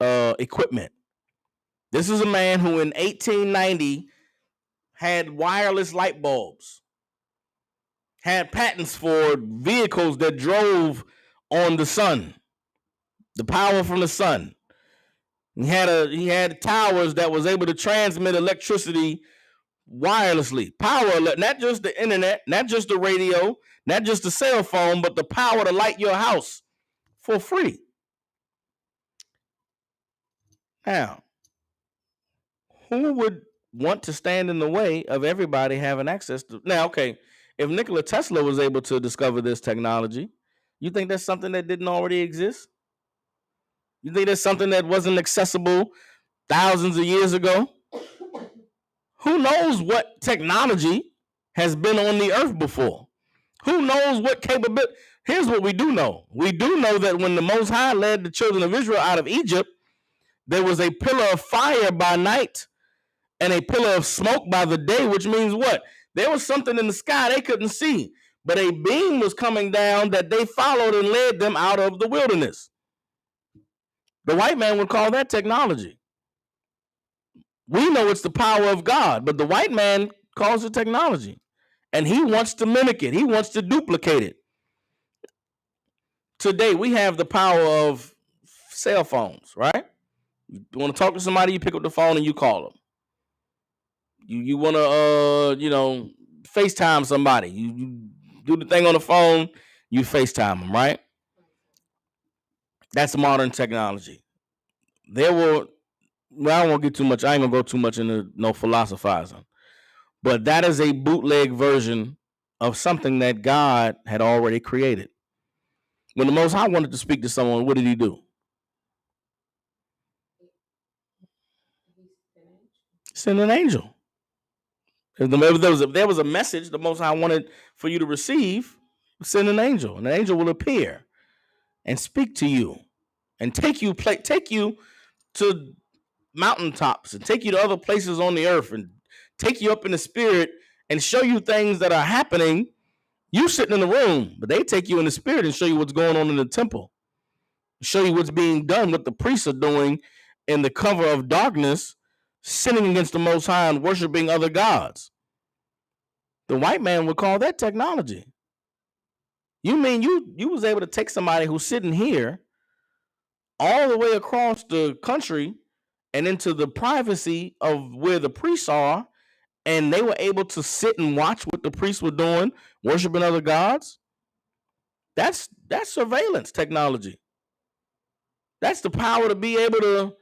equipment. This is a man who in 1890 had wireless light bulbs, had patents for vehicles that drove on the sun, the power from the sun. He had towers that was able to transmit electricity wirelessly. Power, not just the internet, not just the radio, not just the cell phone, but the power to light your house for free. Now, who would want to stand in the way of everybody having access to? Now, okay, if Nikola Tesla was able to discover this technology, you think that's something that didn't already exist? You think that's something that wasn't accessible thousands of years ago? Who knows what technology has been on the earth before? Who knows what capability? Here's what we do know. We do know that when the Most High led the children of Israel out of Egypt, there was a pillar of fire by night and a pillar of smoke by the day, which means what? There was something in the sky they couldn't see, but a beam was coming down that they followed and led them out of the wilderness. The white man would call that technology. We know it's the power of God, but the white man calls it technology, and he wants to mimic it. He wants to duplicate it. Today, we have the power of cell phones, right? You want to talk to somebody, you pick up the phone and you call them. You want to, FaceTime somebody. You do the thing on the phone, you FaceTime them, right? That's modern technology. I won't get too much. I ain't going to go too much into no philosophizing. But that is a bootleg version of something that God had already created. When the Most High wanted to speak to someone, what did he do? Send an angel. If there was a message the Most High wanted for you to receive, send an angel. And an angel will appear and speak to you and take you to mountaintops and take you to other places on the earth and take you up in the spirit and show you things that are happening. You sitting in the room, but they take you in the spirit and show you what's going on in the temple, show you what's being done, what the priests are doing in the cover of darkness, sinning against the Most High and worshiping other gods. The white man would call that technology. You mean you was able to take somebody who's sitting here all the way across the country and into the privacy of where the priests are, and they were able to sit and watch what the priests were doing, worshiping other gods? That's surveillance technology. That's the power to be able to,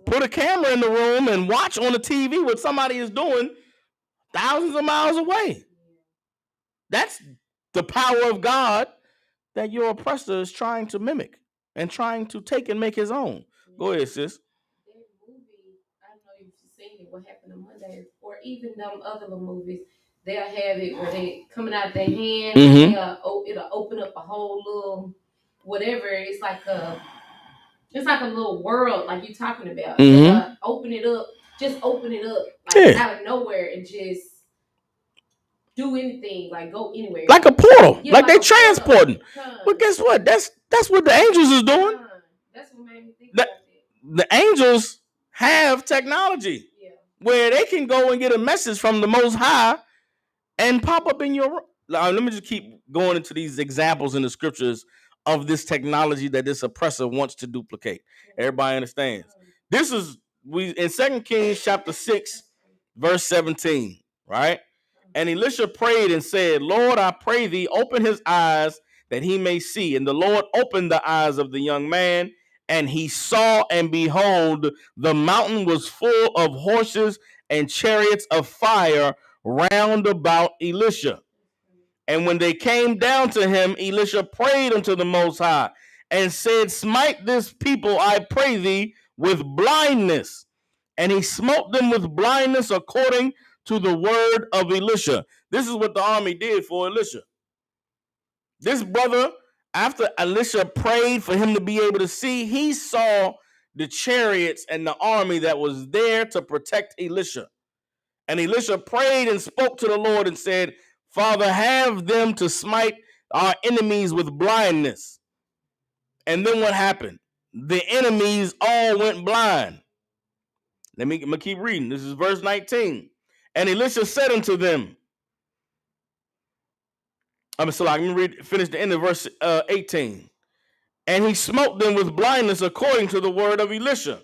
put a camera in the room and watch on the TV what somebody is doing thousands of miles away. That's the power of God that your oppressor is trying to mimic and trying to take and make his own. Go ahead, sis. That movie, I don't know if you've seen it, What Happened on Monday, or even them other little movies, they'll have it where they coming out their hand, it'll open up a whole little whatever. It's like a little world, like you're talking about. Open it up, like out of nowhere, and just do anything, like go anywhere, like a portal, like they transporting. But guess what? That's what the angels is doing. That's what made me think about it. The angels have technology where they can go and get a message from the Most High and pop up in your room. Let me just keep going into these examples in the scriptures of this technology that this oppressor wants to duplicate. Everybody understands. This is in 2 Kings chapter 6, verse 17, right? And Elisha prayed and said, Lord, I pray thee, open his eyes that he may see. And the Lord opened the eyes of the young man, and he saw, and behold, the mountain was full of horses and chariots of fire round about Elisha. And when they came down to him, Elisha prayed unto the Most High and said, smite this people, I pray thee, with blindness. And he smote them with blindness according to the word of Elisha. This is what the army did for Elisha. This brother, after Elisha prayed for him to be able to see, he saw the chariots and the army that was there to protect Elisha. And Elisha prayed and spoke to the Lord and said, Father, have them to smite our enemies with blindness. And then what happened? The enemies all went blind. I'm going to keep reading. This is verse 19. And Elisha said unto them, let me finish the end of verse 18. And he smote them with blindness according to the word of Elisha.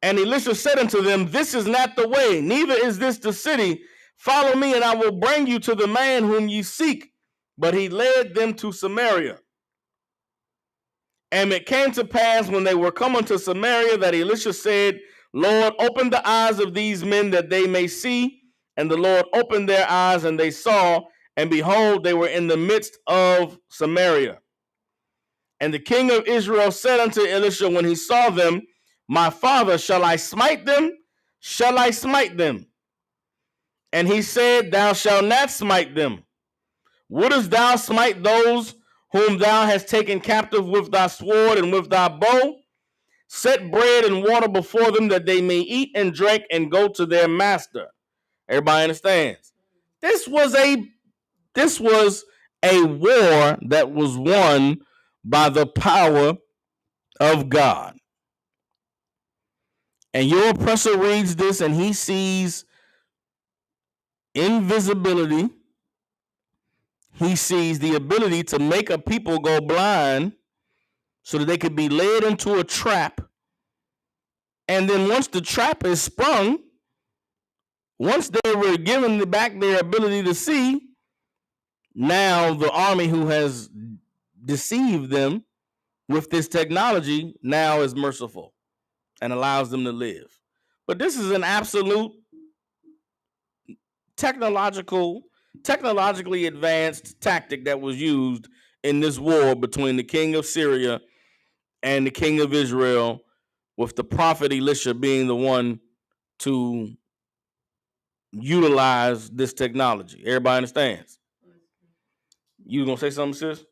And Elisha said unto them, This is not the way, neither is this the city. Follow me, and I will bring you to the man whom ye seek. But he led them to Samaria. And it came to pass when they were come unto Samaria that Elisha said, Lord, open the eyes of these men that they may see. And the Lord opened their eyes, and they saw, and behold, they were in the midst of Samaria. And the king of Israel said unto Elisha when he saw them, My father, shall I smite them? Shall I smite them? And he said, Thou shalt not smite them. Wouldest thou smite those whom thou hast taken captive with thy sword and with thy bow? Set bread and water before them that they may eat and drink and go to their master. Everybody understands? This was a war that was won by the power of God. And your oppressor reads this and he sees invisibility. He sees the ability to make a people go blind so that they could be led into a trap. And then once the trap is sprung, once they were given back their ability to see, now the army who has deceived them with this technology now is merciful and allows them to live. But this is an absolute technologically advanced tactic that was used in this war between the king of Syria and the king of Israel, with the prophet Elisha being the one to utilize this technology. Everybody understands? You gonna say something, sis?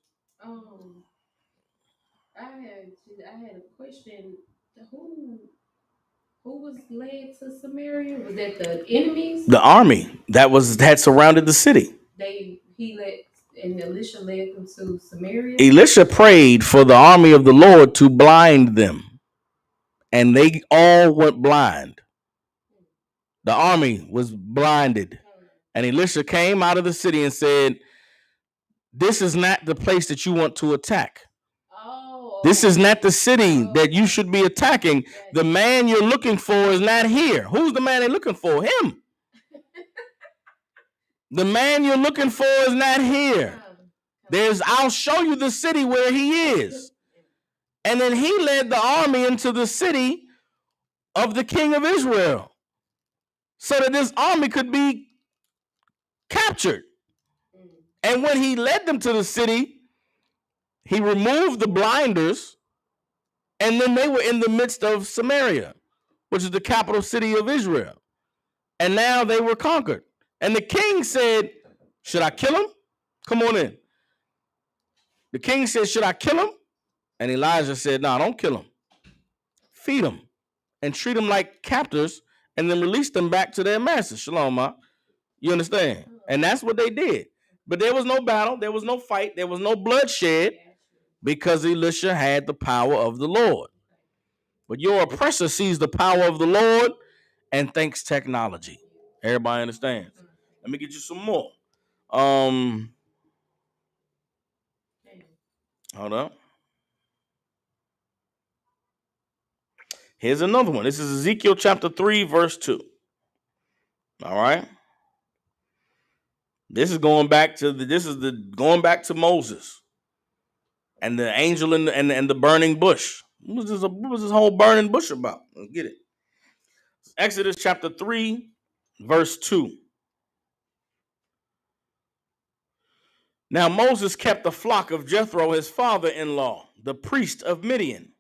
I had a question. Who was led to Samaria? Was that the enemies? The army that had surrounded the city. And Elisha led them to Samaria. Elisha prayed for the army of the Lord to blind them, and they all went blind. The army was blinded. And Elisha came out of the city and said, This is not the place that you want to attack. This is not the city that you should be attacking. The man you're looking for is not here. Who's the man they're looking for? Him. The man you're looking for is not here. I'll show you the city where he is. And then he led the army into the city of the king of Israel so that this army could be captured. And when he led them to the city, he removed the blinders, and then they were in the midst of Samaria, which is the capital city of Israel. And now they were conquered. And the king said, Should I kill him? Come on in. The king said, Should I kill him? And Elijah said, No, don't kill him. Feed them and treat them like captors and then release them back to their masters. Shalom, Ma. You understand? And that's what they did. But there was no battle. There was no fight. There was no bloodshed because Elisha had the power of the Lord. But your oppressor sees the power of the Lord and thinks technology. Everybody understands? Let me get you some more. Hold up. Here's another one. This is Ezekiel chapter 3, verse 2. All right. This is going back to Moses and the angel and the burning bush. What was this whole burning bush about? Let's get it. Exodus chapter 3, verse 2. Now Moses kept the flock of Jethro, his father-in-law, the priest of Midian.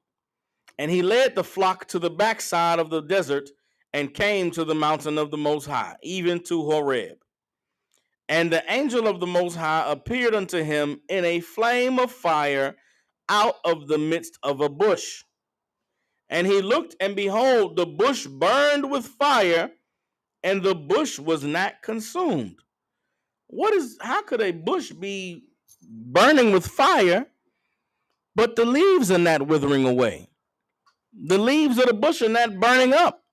And he led the flock to the backside of the desert and came to the mountain of the Most High, even to Horeb. And the angel of the Most High appeared unto him in a flame of fire out of the midst of a bush. And he looked, and behold, the bush burned with fire, and the bush was not consumed. How could a bush be burning with fire, but the leaves are not withering away? The leaves of the bush are not burning up.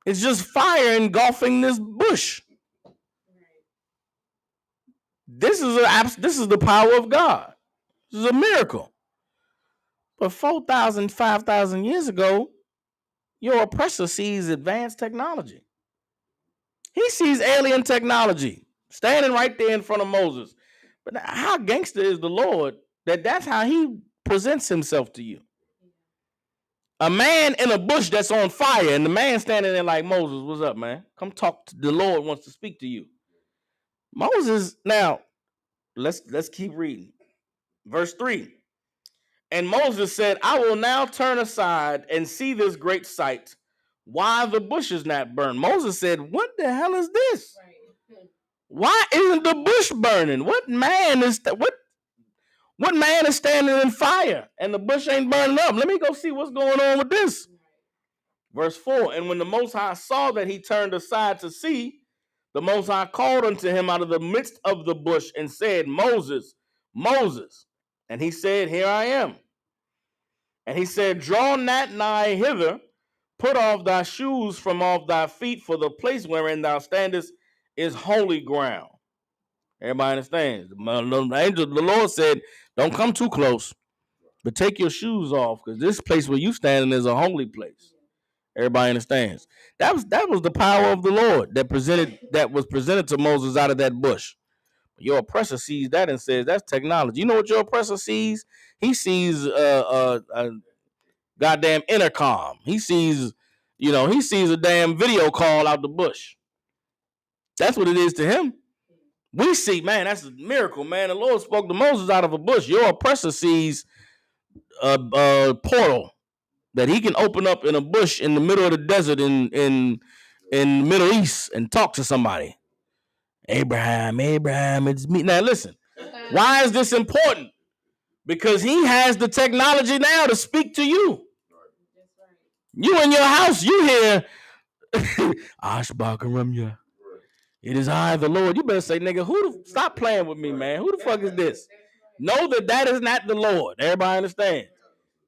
It's just fire engulfing this bush. This is the power of God. This is a miracle. But 4,000, 5,000 years ago, your oppressor sees advanced technology. He sees alien technology standing right there in front of Moses. But how gangster is the Lord that's how he presents himself to you? A man in a bush that's on fire, and the man standing there like, Moses, what's up, man? Come talk. The Lord wants to speak to you. Moses, now, let's keep reading. Verse 3. And Moses said, I will now turn aside and see this great sight, why the bush is not burned. Moses said, what the hell is this? Right. Why isn't the bush burning? What man is standing in fire and the bush ain't burning up? Let me go see what's going on with this. Verse 4, and when the Most High saw that he turned aside to see, the Most High called unto him out of the midst of the bush and said, Moses, Moses. And he said, here I am. And he said, draw not nigh hither, put off thy shoes from off thy feet, for the place wherein thou standest is holy ground. Everybody understands? The angel, the Lord said, don't come too close, but take your shoes off, because this place where you standing is a holy place. Everybody understands? That was the power of the Lord that was presented to Moses out of that bush. Your oppressor sees that and says, that's technology. You know what your oppressor sees? He sees a goddamn intercom. He sees a damn video call out the bush. That's what it is to him. We see, man, that's a miracle, man. The Lord spoke to Moses out of a bush. Your oppressor sees a portal that he can open up in a bush in the middle of the desert in the Middle East and talk to somebody. Abraham, it's me. Now listen, why is this important? Because he has the technology now to speak to you. You in your house, you hear Ashbakaramya. It is I, the Lord. You better say, nigga, stop playing with me, man. Who the fuck is this? Know that is not the Lord. Everybody understand?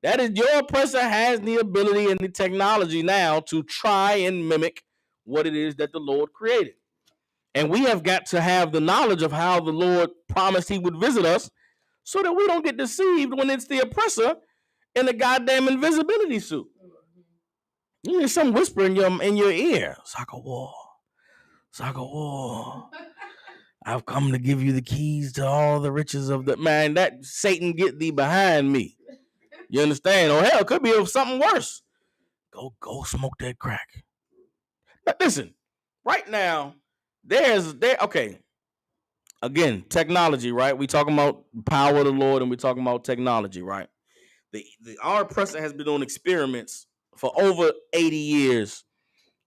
That is, your oppressor has the ability and the technology now to try and mimic what it is that the Lord created. And we have got to have the knowledge of how the Lord promised he would visit us so that we don't get deceived when it's the oppressor in a goddamn invisibility suit. You hear some whisper in your ear. Soccer war. I've come to give you the keys to all the riches of the man. That Satan, get thee behind me. You understand? Or hell, it could be something worse. Go smoke that crack. But listen, right now, okay. Again, technology, right? We talking about power of the Lord, and we talking about technology, right? Our oppressor has been on experiments for over 80 years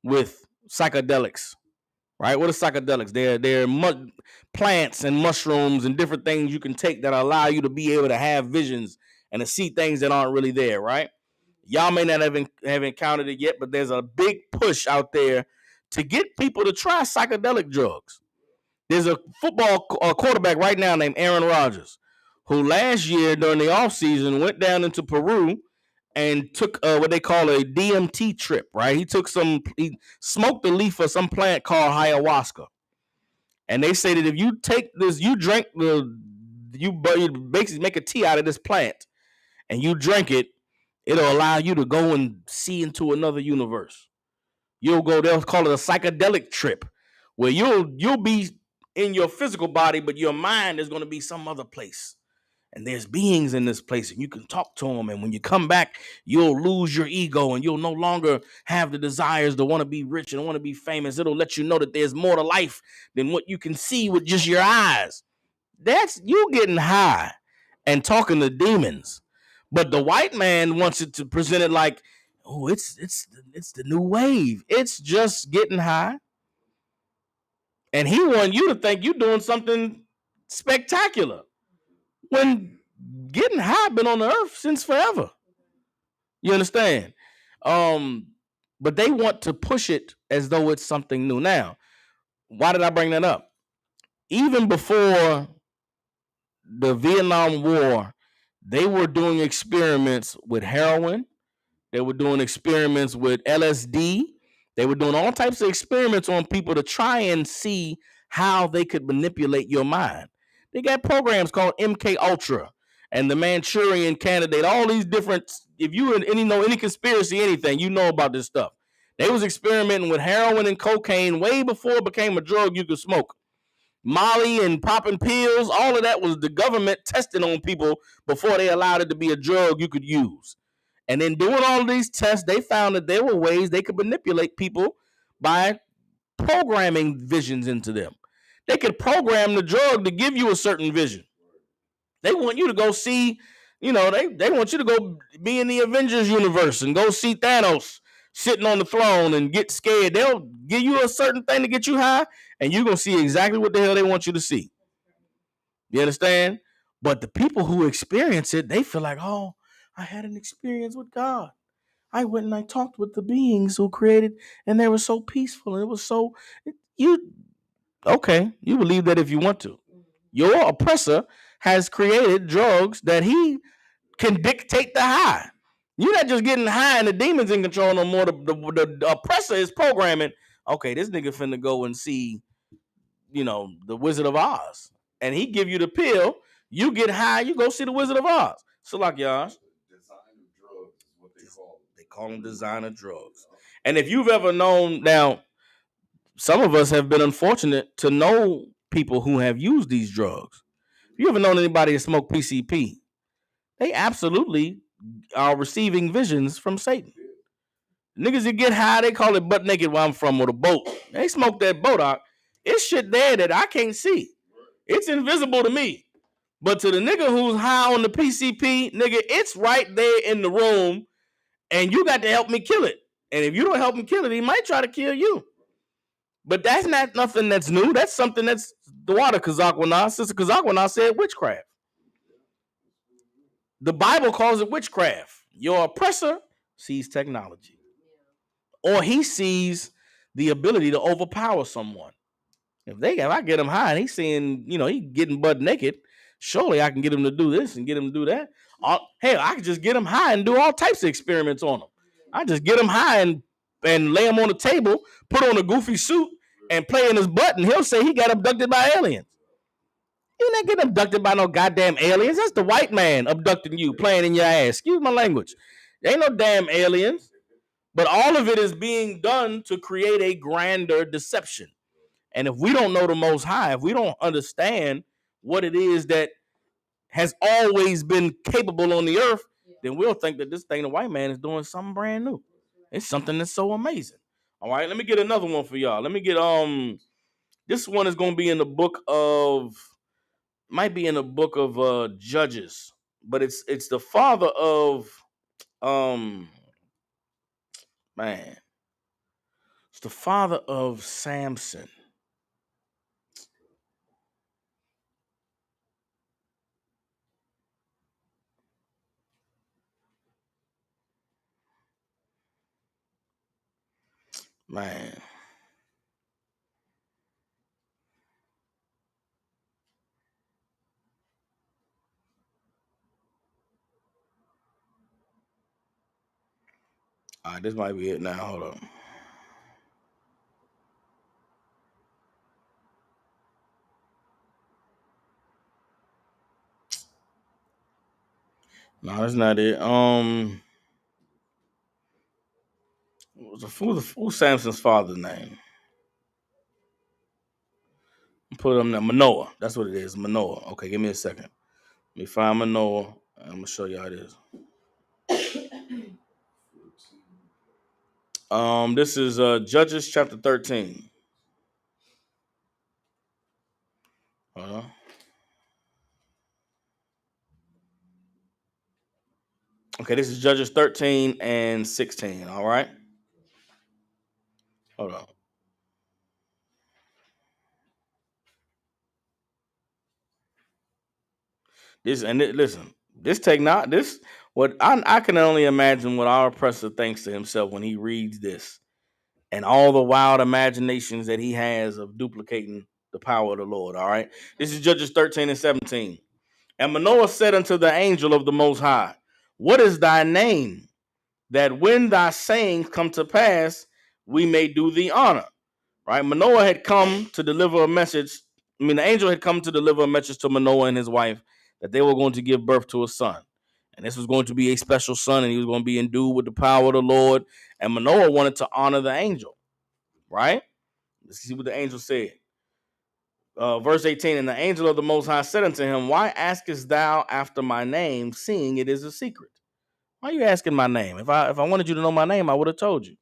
with psychedelics, right? What are psychedelics? They're plants and mushrooms and different things you can take that allow you to be able to have visions and to see things that aren't really there, right? Y'all may not have encountered it yet, but there's a big push out there to get people to try psychedelic drugs. There's a football quarterback right now named Aaron Rodgers, who last year during the offseason went down into Peru and took what they call a DMT trip, right? He smoked the leaf of some plant called ayahuasca. And they say that if you take this, you basically make a tea out of this plant and you drink it, it'll allow you to go and see into another universe. They'll call it a psychedelic trip, where you'll be in your physical body, but your mind is going to be some other place. And there's beings in this place, and you can talk to them. And when you come back, you'll lose your ego, and you'll no longer have the desires to want to be rich and want to be famous. It'll let you know that there's more to life than what you can see with just your eyes. That's you getting high and talking to demons. But the white man wants it to present it like, oh, it's the new wave. It's just getting high. And he wants you to think you're doing something spectacular, when getting high been on the earth since forever. You understand? But they want to push it as though it's something new. Now, why did I bring that up? Even before the Vietnam War, they were doing experiments with heroin. They were doing experiments with LSD. They were doing all types of experiments on people to try and see how they could manipulate your mind. They got programs called MK Ultra and the Manchurian Candidate. All these different. If you know any conspiracy, anything, you know about this stuff. They was experimenting with heroin and cocaine way before it became a drug you could smoke. Molly and popping pills, all of that was the government testing on people before they allowed it to be a drug you could use. And in doing all of these tests, they found that there were ways they could manipulate people by programming visions into them. They could program the drug to give you a certain vision. They want you to go see, they want you to go be in the Avengers universe and go see Thanos sitting on the throne and get scared. They'll give you a certain thing to get you high, and you're going to see exactly what the hell they want you to see. You understand? But the people who experience it, they feel like, oh, I had an experience with God. I went and I talked with the beings who created, and they were so peaceful. And it was so, you, okay, you believe that if you want to. Your oppressor has created drugs that he can dictate the high. You're not just getting high and the demons in control no more. The oppressor is programming, okay, this nigga finna go and see, the Wizard of Oz. And he give you the pill, you get high, you go see the Wizard of Oz. So like y'all. Designer drugs is what they call them. They call them designer drugs. And if you've ever known, now, some of us have been unfortunate to know people who have used these drugs. If you ever known anybody that smoked PCP, they absolutely are receiving visions from Satan. Niggas that get high, they call it butt naked where I'm from, or the boat. They smoke that boat out. It's shit there that I can't see. It's invisible to me. But to the nigga who's high on the PCP, nigga, it's right there in the room, and you got to help me kill it. And if you don't help him kill it, he might try to kill you. But that's not nothing that's new. That's something that's the water Kazakwana. Sister Kazakwana said witchcraft. The Bible calls it witchcraft. Your oppressor sees technology, or he sees the ability to overpower someone. If I get him high and he's seeing, he getting butt naked, surely I can get him to do this and get him to do that. Hell, I can just get him high and do all types of experiments on him. I just get him high and lay him on the table, put on a goofy suit, and play in his butt, and he'll say he got abducted by aliens. You're not getting abducted by no goddamn aliens. That's the white man abducting you, playing in your ass. Excuse my language. There ain't no damn aliens. But all of it is being done to create a grander deception. And if we don't know the Most High, if we don't understand what it is that has always been capable on the earth, then we'll think that this thing the white man is doing something brand new. It's something that's so amazing. All right, let me get another one for y'all. Let me get this one is going to be in the book of, might be in the book of Judges, but it's the father of man. It's the father of Samson. Man. All right, this might be it now. Hold on. No, that's not it. Who's Samson's father's name? Put him there. Manoah. That's what it is. Manoah. Okay, give me a second. Let me find Manoah. I'm gonna show you how it is. This is Judges chapter 13. Hold on. Okay, this is Judges 13 and 16. All right. Hold on. Listen. This What I can only imagine what our oppressor thinks to himself when he reads this and all the wild imaginations that he has of duplicating the power of the Lord. All right. This is Judges 13 and 17. And Manoah said unto the angel of the Most High, what is thy name, that when thy sayings come to pass, we may do thee honor? Right? Manoah had come to deliver a message. The angel had come to deliver a message to Manoah and his wife that they were going to give birth to a son. And this was going to be a special son, and he was going to be endued with the power of the Lord. And Manoah wanted to honor the angel. Right? Let's see what the angel said. Verse 18, and the angel of the Most High said unto him, why askest thou after my name, seeing it is a secret? Why are you asking my name? If I wanted you to know my name, I would have told you.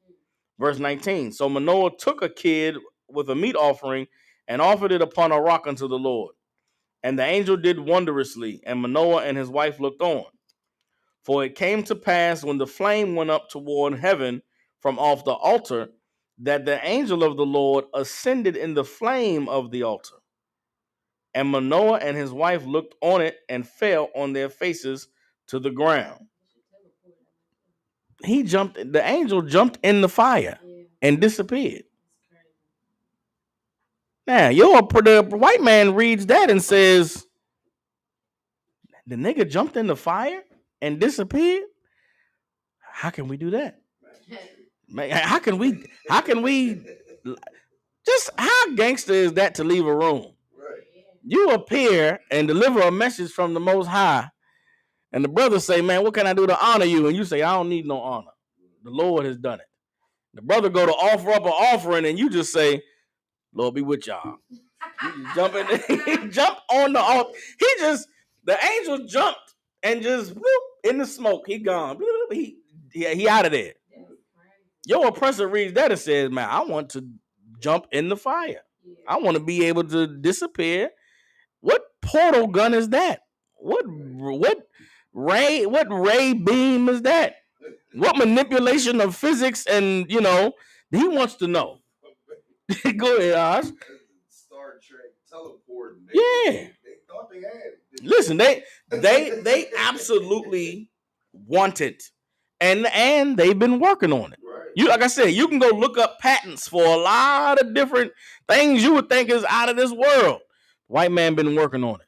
Verse 19, so Manoah took a kid with a meat offering and offered it upon a rock unto the Lord. And the angel did wondrously, and Manoah and his wife looked on. For it came to pass when the flame went up toward heaven from off the altar, that the angel of the Lord ascended in the flame of the altar. And Manoah and his wife looked on it and fell on their faces to the ground. The angel jumped in the fire and disappeared. Now, the white man reads that and says, the nigga jumped in the fire and disappeared? How can we do that? Man, how can we just how gangster is that to leave a room? You appear and deliver a message from the Most High, and the brother say, man, what can I do to honor you? And you say, I don't need no honor. The Lord has done it. The brother go to offer up an offering, and you just say, Lord be with y'all. You jump in, he jump on the altar. The angel jumped and just whoop in the smoke. He gone. He out of there. Your oppressor reads that and says, man, I want to jump in the fire. I want to be able to disappear. What portal gun is that? What ray beam is that? What manipulation of physics and he wants to know. Go ahead, Oz. Star Trek teleporting. Yeah. They thought they had it. Listen, they absolutely want it. And they've been working on it. Right. Like I said, you can go look up patents for a lot of different things you would think is out of this world. White man been working on it.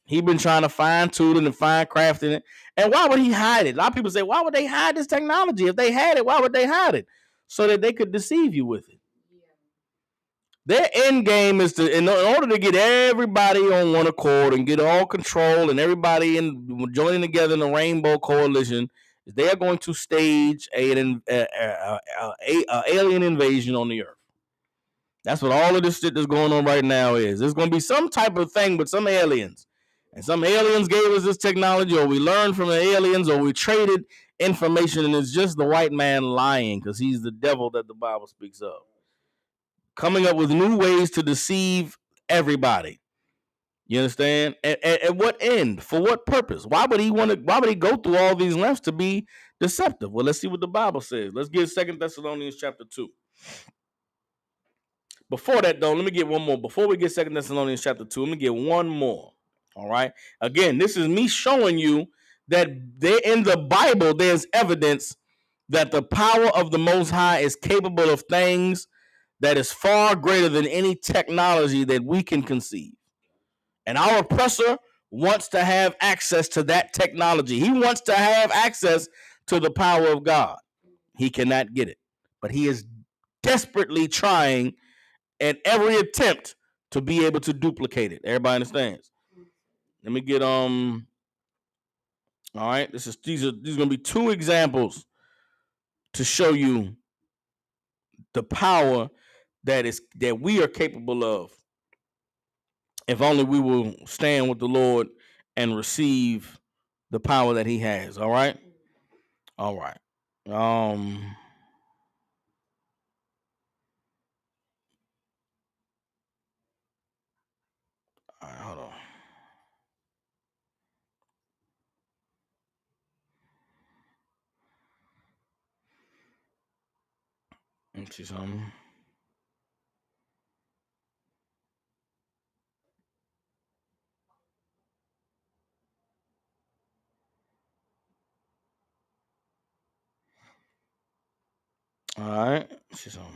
He been trying to fine tune it and fine crafting it. And why would he hide it? A lot of people say, why would they hide this technology? If they had it, why would they hide it? So that they could deceive you with it. Their end game is in order to get everybody on one accord and get all control and everybody joining together in the Rainbow Coalition, they are going to stage an alien invasion on the earth. That's what all of this shit that's going on right now is. There's going to be some type of thing with some aliens. And some aliens gave us this technology, or we learned from the aliens, or we traded information, and it's just the white man lying because he's the devil that the Bible speaks of. Coming up with new ways to deceive everybody. You understand? At what end? For what purpose? Why would he go through all these lengths to be deceptive? Well, let's see what the Bible says. Let's get 2 Thessalonians chapter 2. Before that, though, let me get one more. Before we get 2 Thessalonians chapter 2, let me get one more. All right. Again, this is me showing you that in the Bible, there's evidence that the power of the Most High is capable of things that is far greater than any technology that we can conceive. And our oppressor wants to have access to that technology. He wants to have access to the power of God. He cannot get it. But he is desperately trying at every attempt to be able to duplicate it. Everybody understands? Let me get all right. These are gonna be two examples to show you the power that we are capable of. If only we will stand with the Lord and receive the power that he has. All right. All right. All right, hold on. Let me see something. All right. See something.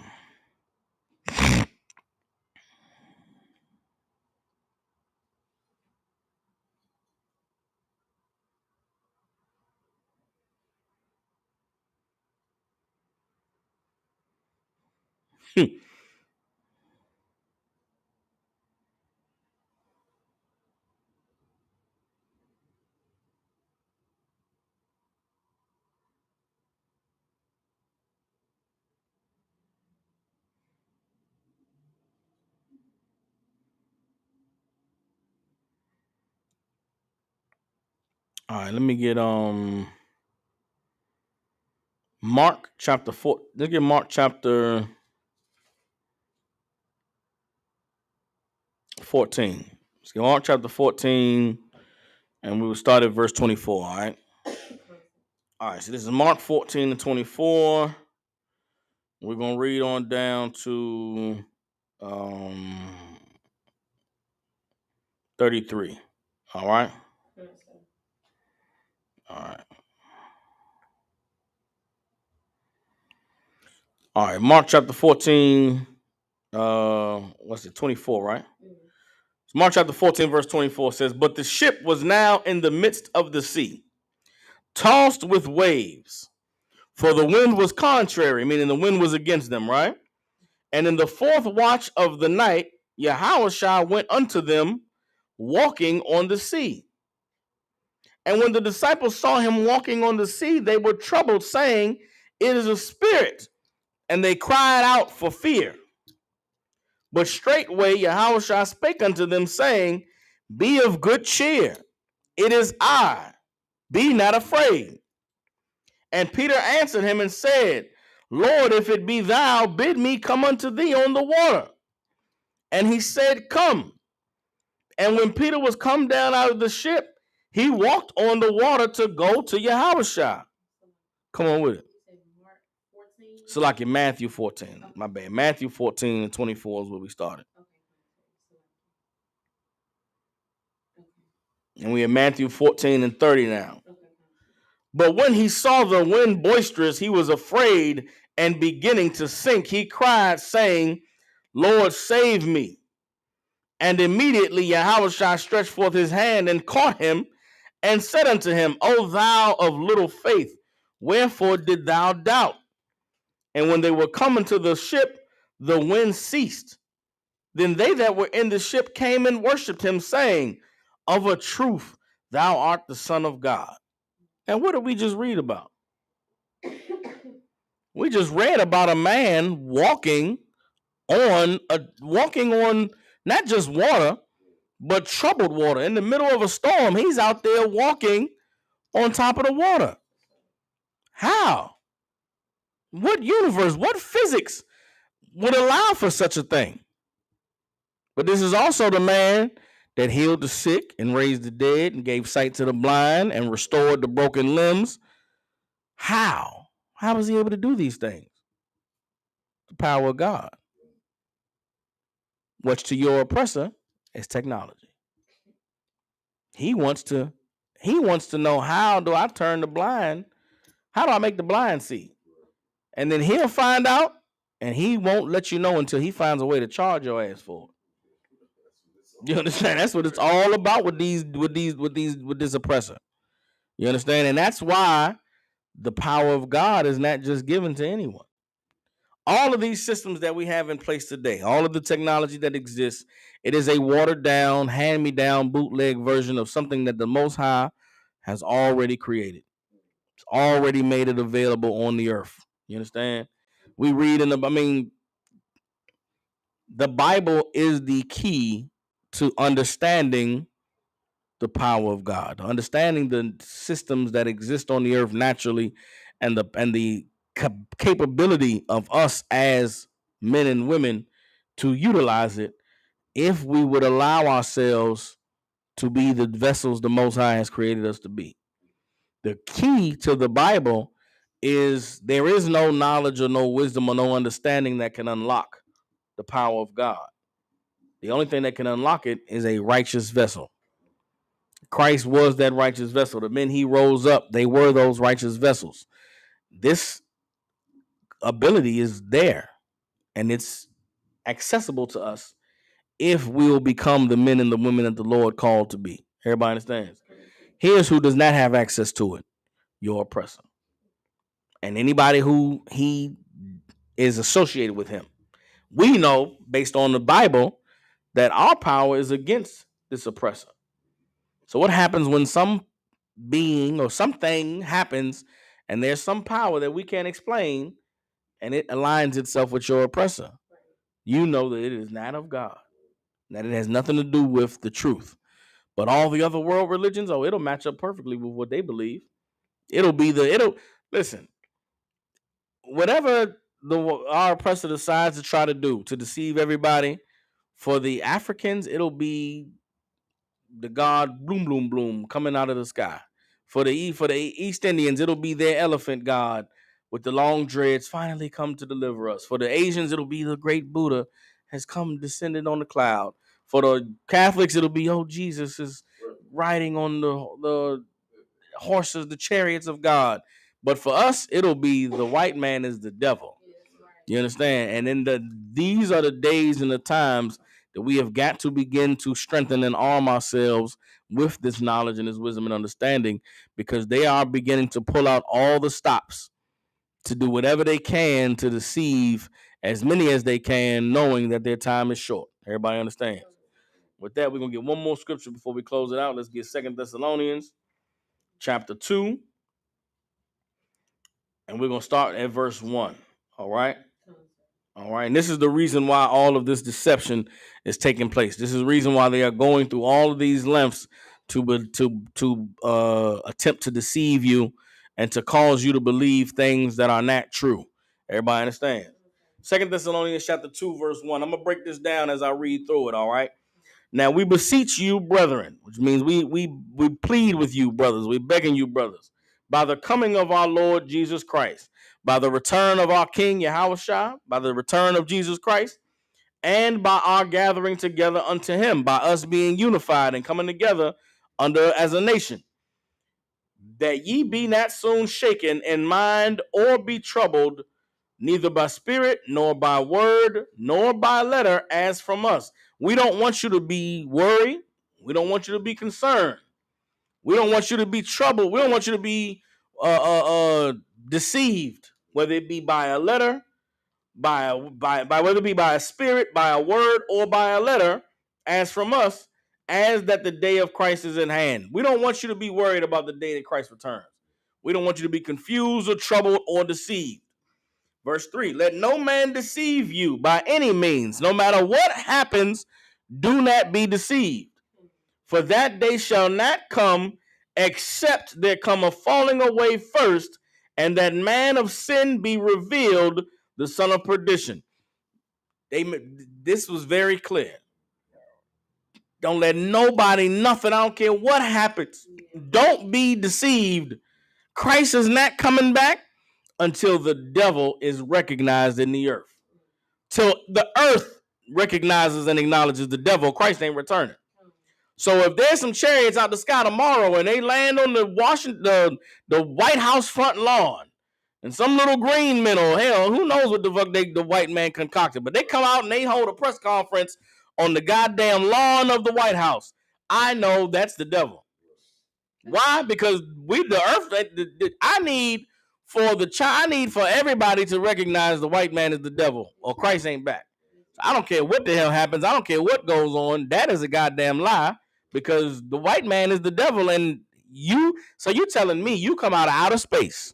All right, let me get Mark chapter 4. Let's get Mark chapter 14. Let's get Mark chapter 14, and we will start at verse 24. All right. All right. So this is Mark 14 and 24. We're gonna read on down to 33. All right. All right. All right. Mark chapter 14. What's it? 24, right? So Mark chapter 14, verse 24 says, "But the ship was now in the midst of the sea, tossed with waves, for the wind was contrary," meaning the wind was against them, right? "And in the fourth watch of the night, Yahushua went unto them, walking on the sea. And when the disciples saw him walking on the sea, they were troubled, saying, It is a spirit. And they cried out for fear. But straightway Yahushua spake unto them, saying, Be of good cheer. It is I. Be not afraid. And Peter answered him and said, Lord, if it be thou, bid me come unto thee on the water. And he said, Come. And when Peter was come down out of the ship, he walked on the water to go to Yahushua. Come on with it. So like in Matthew 14. My bad. Matthew 14 and 24 is where we started. And we in Matthew 14 and 30 now. But when he saw the wind boisterous, he was afraid, and beginning to sink, he cried, saying, Lord, save me. And immediately Yahushua stretched forth his hand and caught him, and said unto him, O thou of little faith, wherefore did thou doubt? And when they were coming to the ship, the wind ceased. Then they that were in the ship came and worshipped him, saying, Of a truth, thou art the Son of God. And what did we just read about? We just read about a man walking on not just water, but troubled water. In the middle of a storm, he's out there walking on top of the water. How? What universe, what physics would allow for such a thing? But this is also the man that healed the sick and raised the dead and gave sight to the blind and restored the broken limbs. How? How was he able to do these things? The power of God. What's to your oppressor is technology. He wants to know, how do I turn the blind? How do I make the blind see? And then he'll find out, and he won't let you know until he finds a way to charge your ass for it. You understand? That's what it's all about with this oppressor. You understand? And that's why the power of God is not just given to anyone. All of these systems that we have in place today, all of the technology that exists, it is a watered down, hand-me-down, bootleg version of something that the Most High has already created. It's already made it available on the earth. You understand? We read the Bible is the key to understanding the power of God, understanding the systems that exist on the earth naturally, and the capability of us as men and women to utilize it if we would allow ourselves to be the vessels the Most High has created us to be. The key to the Bible is there is no knowledge or no wisdom or no understanding that can unlock the power of God. The only thing that can unlock it is a righteous vessel. Christ was that righteous vessel. The men he rose up, they were those righteous vessels. This ability is there, and it's accessible to us if we will become the men and the women that the Lord called to be. Everybody understands? Here's who does not have access to it: your oppressor. And anybody who he is associated with him. We know, based on the Bible, that our power is against this oppressor. So what happens when some being or something happens and there's some power that we can't explain and it aligns itself with your oppressor? You know that it is not of God, that it has nothing to do with the truth. But all the other world religions, it'll match up perfectly with what they believe. Listen, whatever our oppressor decides to try to do to deceive everybody, for the Africans, it'll be the god Bloom Bloom Bloom coming out of the sky. For the East Indians, it'll be their elephant god with the long dreads finally come to deliver us. For the Asians, it'll be the great Buddha has come descended on the cloud. For the Catholics, it'll be Jesus is riding on the horses, the chariots of God. But for us, it'll be the white man is the devil. You understand? And then these are the days and the times that we have got to begin to strengthen and arm ourselves with this knowledge and this wisdom and understanding, because they are beginning to pull out all the stops to do whatever they can to deceive as many as they can, knowing that their time is short. Everybody understands? With that, we're going to get one more scripture before we close it out. Let's get 2 Thessalonians chapter 2. And we're going to start at verse 1. All right? All right. And this is the reason why all of this deception is taking place. This is the reason why they are going through all of these lengths to attempt to deceive you and to cause you to believe things that are not true. Everybody understand? 2 Thessalonians chapter 2, verse 1. I'm going to break this down as I read through it, all right? Now, we beseech you, brethren, which means we plead with you, brothers. We're begging you, brothers, by the coming of our Lord Jesus Christ, by the return of our King Yahushua, by the return of Jesus Christ, and by our gathering together unto him, by us being unified and coming together as a nation, that ye be not soon shaken in mind or be troubled, neither by spirit, nor by word, nor by letter, as from us. We don't want you to be worried. We don't want you to be concerned. We don't want you to be troubled. We don't want you to be deceived, whether it be by a letter, by whether it be by a spirit, by a word, or by a letter, as from us, as that the day of Christ is in hand. We don't want you to be worried about the day that Christ returns. We don't want you to be confused or troubled or deceived. Verse 3, let no man deceive you by any means. No matter what happens, do not be deceived. For that day shall not come, except there come a falling away first, and that man of sin be revealed, the son of perdition. This was very clear. Don't let nobody, nothing, I don't care what happens. Don't be deceived. Christ is not coming back until the devil is recognized in the earth. Till the earth recognizes and acknowledges the devil, Christ ain't returning. So if there's some chariots out the sky tomorrow and they land on the White House front lawn, and some little green men, or hell, who knows what the fuck the white man concocted, but they come out and they hold a press conference on the goddamn lawn of the White House, I know that's the devil. Why? Because the earth, I need for everybody to recognize the white man is the devil, or Christ ain't back. So I don't care what the hell happens. I don't care what goes on. That is a goddamn lie, because the white man is the devil. And you're telling me you come out of outer space,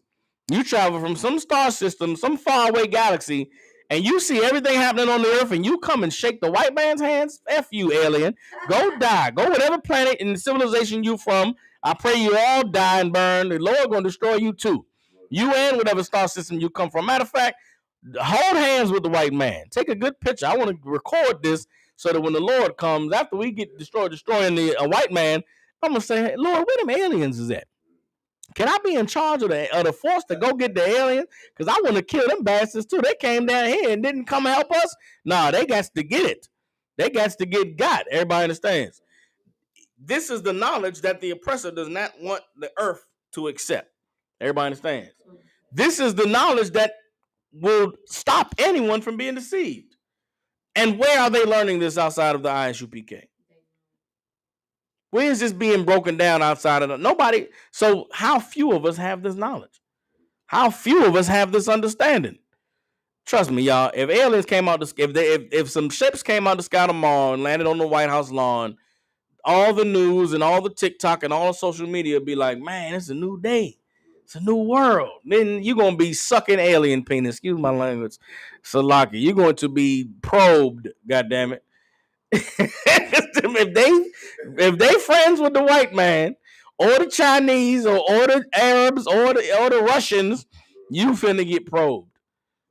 you travel from some star system, some faraway galaxy, and you see everything happening on the earth, and you come and shake the white man's hands? F you, alien. Go die. Go whatever planet and civilization you from. I pray you all die and burn. The Lord going to destroy you too. You and whatever star system you come from. Matter of fact, hold hands with the white man. Take a good picture. I want to record this so that when the Lord comes, after we get destroying the white man, I'm going to say, hey, Lord, where them aliens is at? Can I be in charge of the force to go get the aliens? Because I want to kill them bastards too. They came down here and didn't come help us. Nah, they got to get it. They got to get got. Everybody understands. This is the knowledge that the oppressor does not want the earth to accept. Everybody understands. This is the knowledge that will stop anyone from being deceived. And where are they learning this outside of the ISUPK? Where is this being broken down outside of nobody? So how few of us have this knowledge? How few of us have this understanding? Trust me, y'all. If aliens came out, if some ships came out the sky tomorrow and landed on the White House lawn, all the news and all the TikTok and all the social media would be like, man, it's a new day. It's a new world. Then you're going to be sucking alien penis. Excuse my language. Salaki. You're going to be probed, goddammit. if they friends with the white man or the Chinese or the Arabs or the Russians, you finna get probed.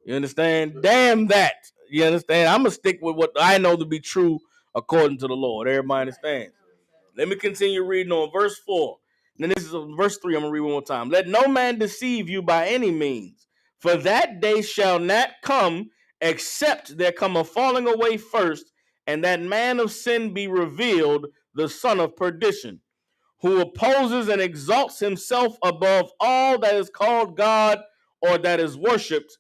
You understand? Damn that. You understand? I'm going to stick with what I know to be true according to the Lord. Everybody understands? Let me continue reading on verse 4. And then this is verse 3. I'm going to read one more time. Let no man deceive you by any means, for that day shall not come except there come a falling away first, and that man of sin be revealed, the son of perdition, who opposes and exalts himself above all that is called God or that is worshipped,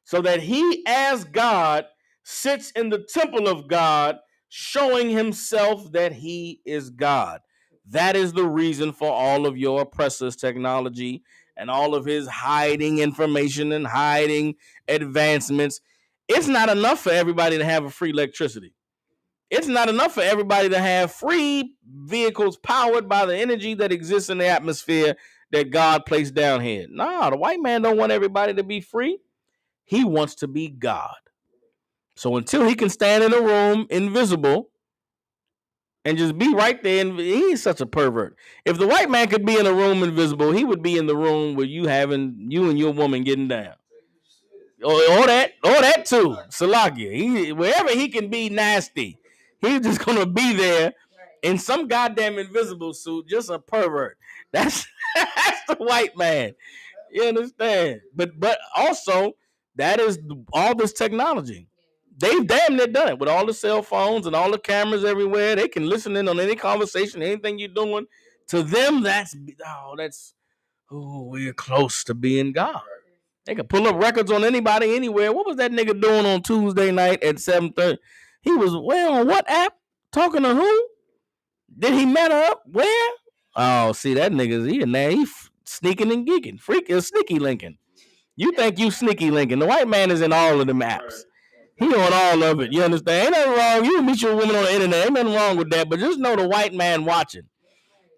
so that he as God sits in the temple of God, showing himself that he is God. That is the reason for all of your oppressors' technology and all of his hiding information and hiding advancements. It's not enough for everybody to have a free electricity. It's not enough for everybody to have free vehicles powered by the energy that exists in the atmosphere that God placed down here. Nah, the white man don't want everybody to be free. He wants to be God. So until he can stand in a room invisible and just be right there, and he's such a pervert. If the white man could be in a room invisible, he would be in the room where you and your woman getting down. Or that too. Salakia. Wherever he can be nasty, he's just gonna be there in some goddamn invisible suit, just a pervert. That's the white man. You understand? But also, that is all this technology. They've damn near done it with all the cell phones and all the cameras everywhere. They can listen in on any conversation, anything you're doing. To them, we're close to being God. They can pull up records on anybody anywhere. What was that nigga doing on Tuesday night at 7:30? He was on what app? Talking to who? Did he met up? Where? Oh, see that nigga's he sneaking and geeking. Sneaky linking. You think you sneaky linking. The white man is in all of them apps. He on all of it. You understand? Ain't nothing wrong. You meet your woman on the internet. Ain't nothing wrong with that. But just know the white man watching.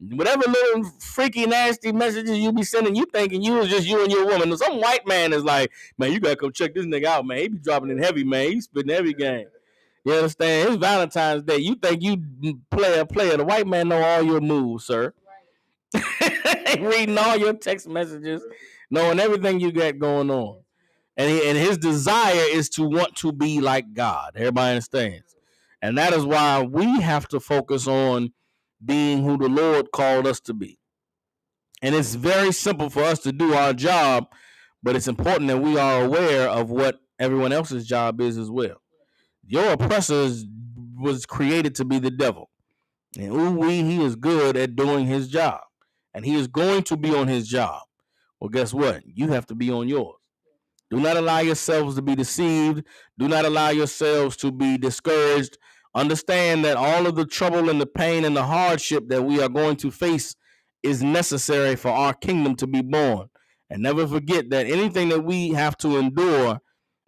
Whatever little freaky, nasty messages you be sending, you thinking you was just you and your woman. Some white man is like, man, you gotta come check this nigga out, man. He be dropping in heavy, man. He spitting heavy game. You understand? It's Valentine's Day. You think you player. The white man know all your moves, sir. Reading all your text messages, knowing everything you got going on. And his desire is to want to be like God. Everybody understands. And that is why we have to focus on being who the Lord called us to be. And it's very simple for us to do our job, but it's important that we are aware of what everyone else's job is as well. Your oppressor was created to be the devil. And he is good at doing his job. And he is going to be on his job. Well, guess what? You have to be on yours. Do not allow yourselves to be deceived. Do not allow yourselves to be discouraged. Understand that all of the trouble and the pain and the hardship that we are going to face is necessary for our kingdom to be born. And never forget that anything that we have to endure,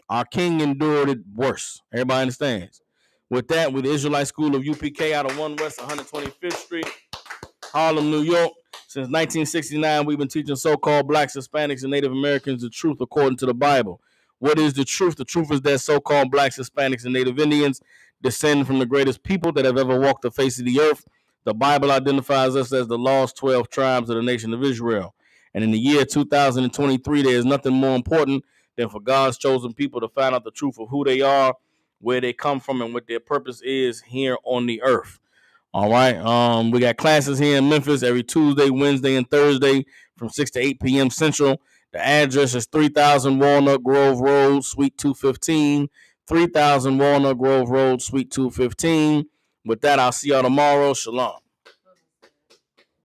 our king endured it worse. Everybody understands. With that, with the Israelite School of UPK out of 1 West 125th Street, Harlem, New York. Since 1969, we've been teaching so-called blacks, Hispanics, and Native Americans the truth according to the Bible. What is the truth? The truth is that so-called blacks, Hispanics, and Native Indians descend from the greatest people that have ever walked the face of the earth. The Bible identifies us as the lost 12 tribes of the nation of Israel. And in the year 2023, there is nothing more important than for God's chosen people to find out the truth of who they are, where they come from, and what their purpose is here on the earth. All right. We got classes here in Memphis every Tuesday, Wednesday, and Thursday from 6 to 8 p.m. Central. The address is 3000 Walnut Grove Road, Suite 215. 3000 Walnut Grove Road, Suite 215. With that, I'll see y'all tomorrow. Shalom.